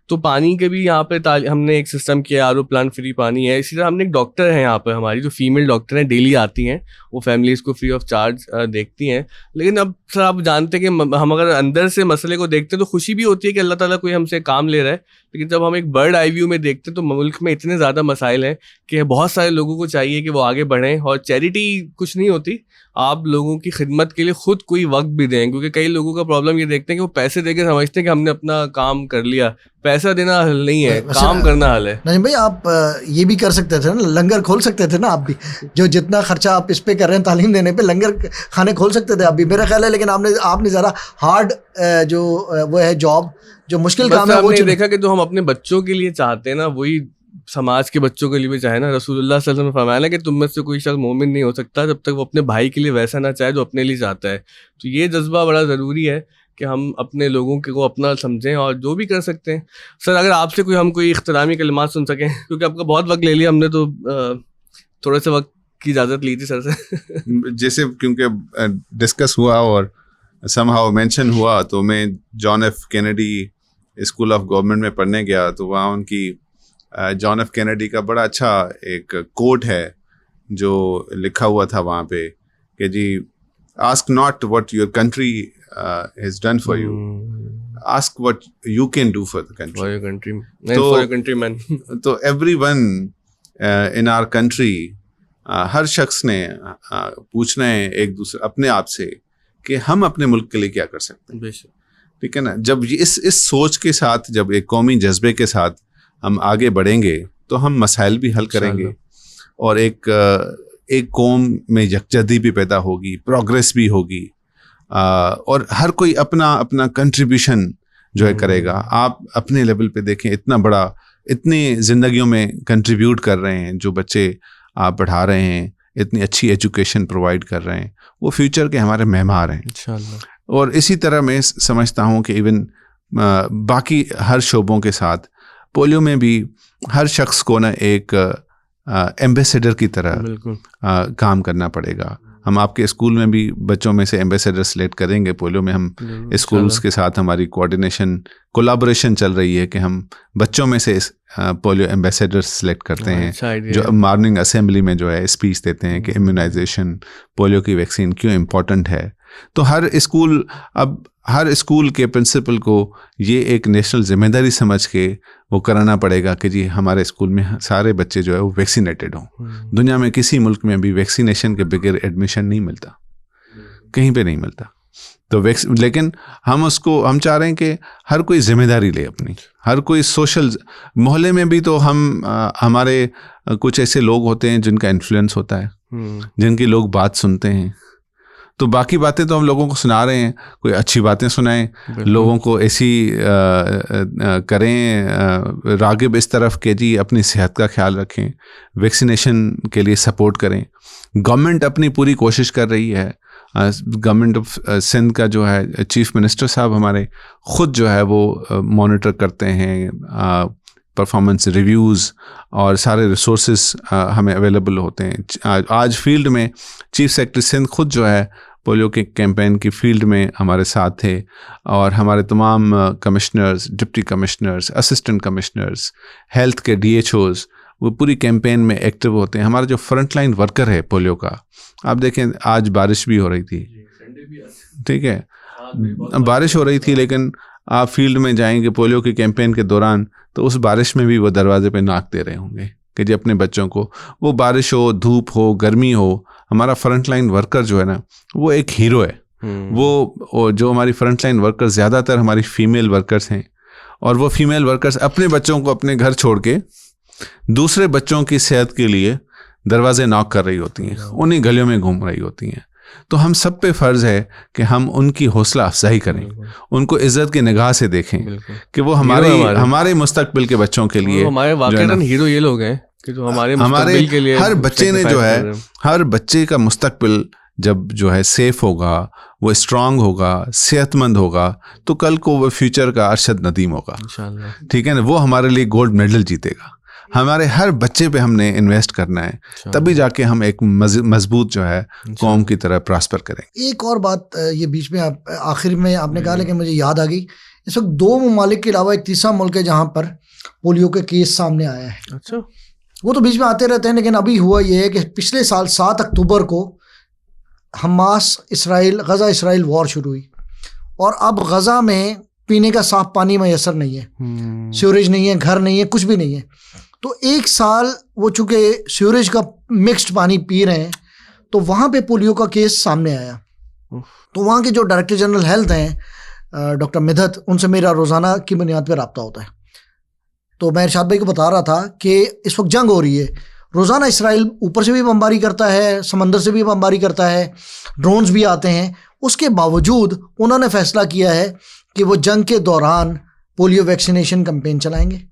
[SPEAKER 3] तो पानी के भी यहाँ पे हमने एक सिस्टम किया, आरओ प्लांट फ्री पानी है। इसी तरह हमने एक डॉक्टर है यहाँ पे, हमारी जो फीमेल डॉक्टर हैं डेली आती हैं, वो फैमिलीज़ को फ्री ऑफ चार्ज देखती हैं। लेकिन अब सर आप जानते हैं कि हम अगर अंदर से मसले को देखते हैं तो खुशी भी होती है कि अल्लाह ताला कोई हमसे काम ले रहा है, लेकिन जब हम एक बर्ड आई व्यू में देखते हैं तो मुल्क में इतने ज़्यादा मसाइल हैं कि बहुत सारे लोगों को चाहिए कि वो आगे बढ़ें। और चैरिटी कुछ नहीं होती, आप लोगों की खिदमत के लिए खुद कोई वक्त भी दें, क्योंकि कई लोगों का प्रॉब्लम ये देखते हैं कि वो पैसे देकर समझते हैं कि हमने अपना काम कर लिया। पैसा देना हल नहीं है, काम करना हल है।
[SPEAKER 1] नहीं भाई, आप ये भी कर सकते थे ना, लंगर खोल सकते थे ना आप भी, जो जितना खर्चा आप इस पे कर रहे हैं तालीम देने पे, लंगर खाने खोल सकते थे आप भी, मेरा ख्याल है। लेकिन आपने ज़रा हार्ड जो वो है जॉब, जो मुश्किल काम है, वो
[SPEAKER 3] देखा कि जो हम अपने बच्चों के लिए चाहते हैं ना, वही समाज के बच्चों के लिए भी चाहे ना। रसूलुल्लाह सल्लल्लाहु अलैहि वसल्लम ने फरमाया कि तुम में से कोई शख्स मोमिन नहीं हो सकता जब तक वो अपने भाई के लिए वैसा ना चाहे जो अपने लिए चाहता है। तो ये जज्बा बड़ा ज़रूरी है कि हम अपने लोगों को अपना समझें और जो भी कर सकते हैं। सर अगर आपसे हम कोई इख्तितामी कलिमात सुन सकें, क्योंकि आपका बहुत वक्त ले लिया हमने, तो थोड़े से वक्त की इजाज़त ली थी सर से।
[SPEAKER 2] जैसे क्योंकि डिस्कस हुआ और समहाउ मेंशन हुआ, तो मैं John F Kennedy school of government में पढ़ने गया, तो वहाँ उनकी जॉन एफ कैनेडी का बड़ा अच्छा एक कोट है जो लिखा हुआ था वहाँ पे कि जी, ask not what your country has done for you, ask what you can do for the country,
[SPEAKER 3] for your country, for your countryman.
[SPEAKER 2] तो एवरीवन इन आवर कंट्री, हर शख्स ने पूछना है एक दूसरे अपने आप से कि हम अपने मुल्क के लिए क्या कर सकते हैं।
[SPEAKER 3] बेशक।
[SPEAKER 2] ठीक है ना, जब इस सोच के साथ, जब एक कौमी जज्बे के साथ हम आगे बढ़ेंगे तो हम मसाइल भी हल करेंगे और एक कौम में यकजहती भी पैदा होगी, प्रोग्रेस भी होगी, और हर कोई अपना अपना कंट्रीब्यूशन जो है करेगा। आप अपने लेवल पे देखें, इतना बड़ा, इतनी जिंदगियों में कंट्रीब्यूट कर रहे हैं जो बच्चे आप पढ़ा रहे हैं, इतनी अच्छी एजुकेशन प्रोवाइड कर रहे हैं, वो फ्यूचर के हमारे मेहमान हैं इंशाल्लाह। और इसी तरह मैं समझता हूँ कि इवन बाकी हर शोबों के साथ पोलियो में भी हर शख्स को ना एक एम्बेसडर की तरह काम करना पड़ेगा। हम आपके स्कूल में भी बच्चों में से एम्बेसडर सेलेक्ट करेंगे। पोलियो में हम स्कूल्स के साथ हमारी कोलाबोरेशन चल रही है कि हम बच्चों में से पोलियो एम्बेसडर सेलेक्ट करते हैं जो मॉर्निंग असेंबली में जो है स्पीच देते हैं कि इम्यूनाइजेशन, पोलियो की वैक्सीन क्यों इम्पोर्टेंट है। तो हर स्कूल के प्रिंसिपल को ये एक नेशनल जिम्मेदारी समझ के वो कराना पड़ेगा कि जी हमारे स्कूल में सारे बच्चे जो है वो वैक्सीनेटेड हों। दुनिया में किसी मुल्क में भी वैक्सीनेशन के बगैर एडमिशन नहीं मिलता, कहीं पे नहीं मिलता। तो लेकिन हम चाह रहे हैं कि हर कोई जिम्मेदारी ले अपनी, हर कोई सोशल, मोहल्ले में भी तो हमारे कुछ ऐसे लोग होते हैं जिनका इन्फ्लुएंस होता है, जिनकी लोग बात सुनते हैं। तो बाकी बातें तो हम लोगों को सुना रहे हैं, कोई अच्छी बातें सुनाएं, लोगों को ऐसी करें रागिब इस तरफ के जी अपनी सेहत का ख्याल रखें, वैक्सीनेशन के लिए सपोर्ट करें। गवर्नमेंट अपनी पूरी कोशिश कर रही है। गवर्नमेंट ऑफ सिंध का जो है चीफ मिनिस्टर साहब हमारे खुद जो है वो मॉनिटर करते हैं, परफॉर्मेंस रिव्यूज़ और सारे रिसोर्सेज हमें अवेलेबल होते हैं। आज फील्ड में चीफ सेक्रेटरी सिंध खुद जो है पोलियो के कैंपेन की फील्ड में हमारे साथ थे, और हमारे तमाम commissioners, deputy commissioners, assistant commissioners, health के DHOs वो पूरी कैंपेन में एक्टिव होते हैं। हमारा जो फ्रंट लाइन वर्कर है पोलियो का, आप देखें आज बारिश भी हो रही थी, ठीक है, बारिश हो रही थी, लेकिन आप फील्ड में जाएंगे पोलियो के कैंपेन के दौरान तो उस बारिश में भी वो दरवाजे पे नाक दे रहे होंगे कि जी अपने बच्चों को, वो बारिश हो, धूप हो, गर्मी हो, हमारा फ्रंट लाइन वर्कर जो है ना वो एक हीरो है। वो जो हमारी फ्रंट लाइन वर्कर्स ज़्यादातर हमारी फीमेल वर्कर्स हैं, और वो फीमेल वर्कर्स अपने बच्चों को अपने घर छोड़ के दूसरे बच्चों की सेहत के लिए दरवाजे नॉक कर रही होती हैं, उन्हीं गलियों में घूम रही होती हैं। तो हम सब पे फ़र्ज़ है कि हम उनकी हौसला अफजाई करें, उनको इज़्ज़त की निगाह से देखें कि वो हमारे मुस्तकबिल के बच्चों के लिए
[SPEAKER 3] हमारे वाकईन हीरो ये लोग हैं कि जो हमारे के लिए
[SPEAKER 2] हर बच्चे ने जो है, हर बच्चे का मुस्तकबिल जब जो है सेफ होगा, वो स्ट्रांग होगा, सेहतमंद होगा, तो कल को वो फ्यूचर का अरशद नदीम होगा, ठीक है ना। वो हमारे लिए गोल्ड मेडल जीतेगा। हमारे हर बच्चे पे हमने इन्वेस्ट करना है, तभी जाके हम एक मजबूत जो है कौम की तरह प्रॉस्पर करेंगे।
[SPEAKER 1] एक और बात ये बीच में आखिर में आपने कहा, लेकिन मुझे याद आ गई, इस वक्त 2 ममालिक के अलावा एक तीसरा मुल्क है जहाँ पर पोलियो के केस सामने आया है।
[SPEAKER 3] अच्छा,
[SPEAKER 1] वो तो बीच में आते रहते हैं, लेकिन अभी हुआ ये है कि पिछले साल 7 अक्टूबर को हमास गज़ा इसराइल वॉर शुरू हुई, और अब गज़ा में पीने का साफ पानी मैसर नहीं है, सीवरेज नहीं है, घर नहीं है, कुछ भी नहीं है। तो 1 साल वो चूँकि सीवरेज का मिक्स्ड पानी पी रहे हैं, तो वहाँ पे पोलियो का केस सामने आया। तो वहाँ के जो डायरेक्टर जनरल हेल्थ हैं डॉक्टर मिधत, उनसे मेरा रोज़ाना की बुनियाद पर रब्ता होता है। तो मैं इरशाद भाई को बता रहा था कि इस वक्त जंग हो रही है, रोज़ाना इसराइल ऊपर से भी बमबारी करता है, समंदर से भी बमबारी करता है, ड्रोन्स भी आते हैं। उसके बावजूद उन्होंने फ़ैसला किया है कि वो जंग के दौरान पोलियो वैक्सीनेशन कैंपेन चलाएंगे,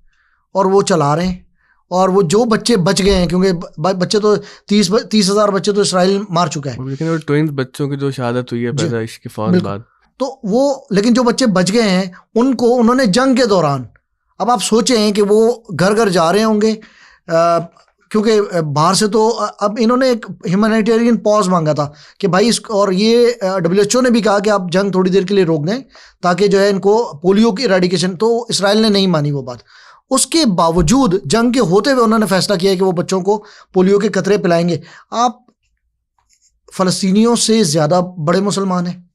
[SPEAKER 1] और वो चला रहे हैं। और वो जो बच्चे बच गए हैं, क्योंकि बच्चे तो 30,000 बच्चे तो इसराइल मार चुका है,
[SPEAKER 3] लेकिन वो ट्विंस बच्चों की जो शहादत हुई है पैदाइश के फौरन बाद, तो वो, लेकिन जो बच्चे बच गए हैं उनको उन्होंने जंग के दौरान, अब आप सोचें कि वो घर घर जा रहे होंगे, क्योंकि बाहर से तो अब इन्होंने एक ह्यूमैनिटेरियन पॉज मांगा था कि भाई और ये WHO ने भी कहा कि आप जंग थोड़ी देर के लिए रोक दें ताकि जो है इनको पोलियो की इरेडिकेशन, तो इसराइल ने नहीं मानी वो बात। उसके बावजूद जंग के होते हुए उन्होंने फैसला किया कि वो बच्चों को पोलियो के कतरे पिलाएंगे। आप फ़लस्तीनियों से ज़्यादा बड़े मुसलमान हैं,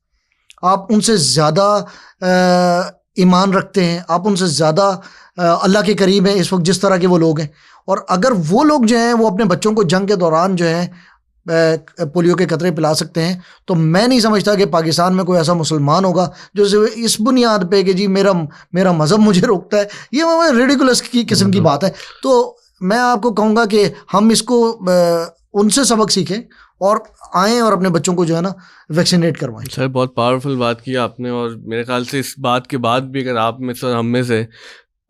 [SPEAKER 3] आप उनसे ज़्यादा ईमान रखते हैं, आप उनसे ज़्यादा अल्लाह के करीब हैं इस वक्त जिस तरह के वो लोग हैं। और अगर वो लोग जो हैं वो अपने बच्चों को जंग के दौरान जो है
[SPEAKER 1] पोलियो के कतरे पिला सकते हैं। तो मैं नहीं समझता कि पाकिस्तान में कोई ऐसा मुसलमान होगा जो सिर्फ इस बुनियाद पे कि जी मेरा मज़हब मुझे रोकता है, ये रेडिकुलस की किस्म की बात है। तो मैं आपको कहूँगा कि हम इसको उनसे सबक सीखें और आएँ और अपने बच्चों को जो है ना वैक्सीनेट करवाएं।
[SPEAKER 3] सर बहुत पावरफुल बात की आपने, और मेरे ख्याल से इस बात के बाद भी अगर आप में से और हम में से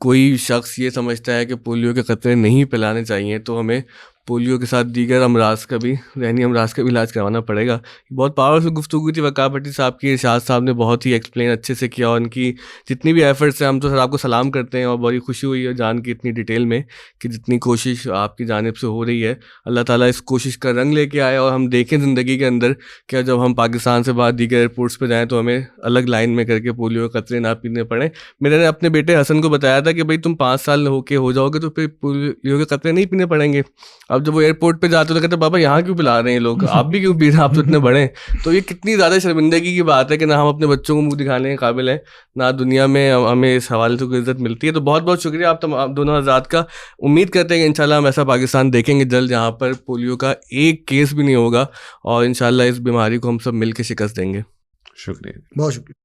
[SPEAKER 3] कोई शख्स ये समझता है कि पोलियो के कतरे नहीं पिलाने चाहिए तो हमें पोलियो के साथ दीगर अमराज का भी ज़हनी अमराज का भी इलाज करवाना पड़ेगा। बहुत पावरफुल गुफ्तगू थी वक़ार भट्टी साहब की। इरशाद साहब ने बहुत ही एक्सप्लेन अच्छे से किया, और उनकी जितनी भी एफर्ट्स हैं हम तो सर आपको सलाम करते हैं, और बड़ी खुशी हुई है जान के इतनी डिटेल में कि जितनी कोशिश आपकी जानिब से हो रही है, अल्लाह ताला इस कोशिश का रंग लेके आए और हम देखें ज़िंदगी के अंदर क्या जब हम पाकिस्तान से बाद दीगर एयरपोर्ट्स पर जाएँ तो हमें अलग लाइन में करके पोलियो के कतरे ना पीने पड़े। मैंने अपने बेटे हसन को बताया था कि भाई तुम 5 साल हो जाओगे तो फिर पोलियो के कतरे नहीं पीने पड़ेंगे। अब जब वो एयरपोर्ट पे जाते तो कहते पापा यहाँ क्यों पिला रहे हैं लोग, आप भी क्यों पी रहे हैं, आप तो इतने बड़े हैं। तो ये कितनी ज़्यादा शर्मिंदगी की बात है कि ना हम अपने बच्चों को मुंह दिखाने के काबिल हैं, ना दुनिया में हमें इस हवाले से कोई इज्जत मिलती है। तो बहुत बहुत शुक्रिया आप दोनों हज़रात का। उम्मीद करते हैं कि इंशाल्लाह हम ऐसा पाकिस्तान देखेंगे जल्द जहाँ पर पोलियो का एक केस भी नहीं होगा, और इंशाल्लाह इस बीमारी को हम सब मिल के शिकस्त देंगे।
[SPEAKER 2] शुक्रिया।
[SPEAKER 1] बहुत शुक्रिया।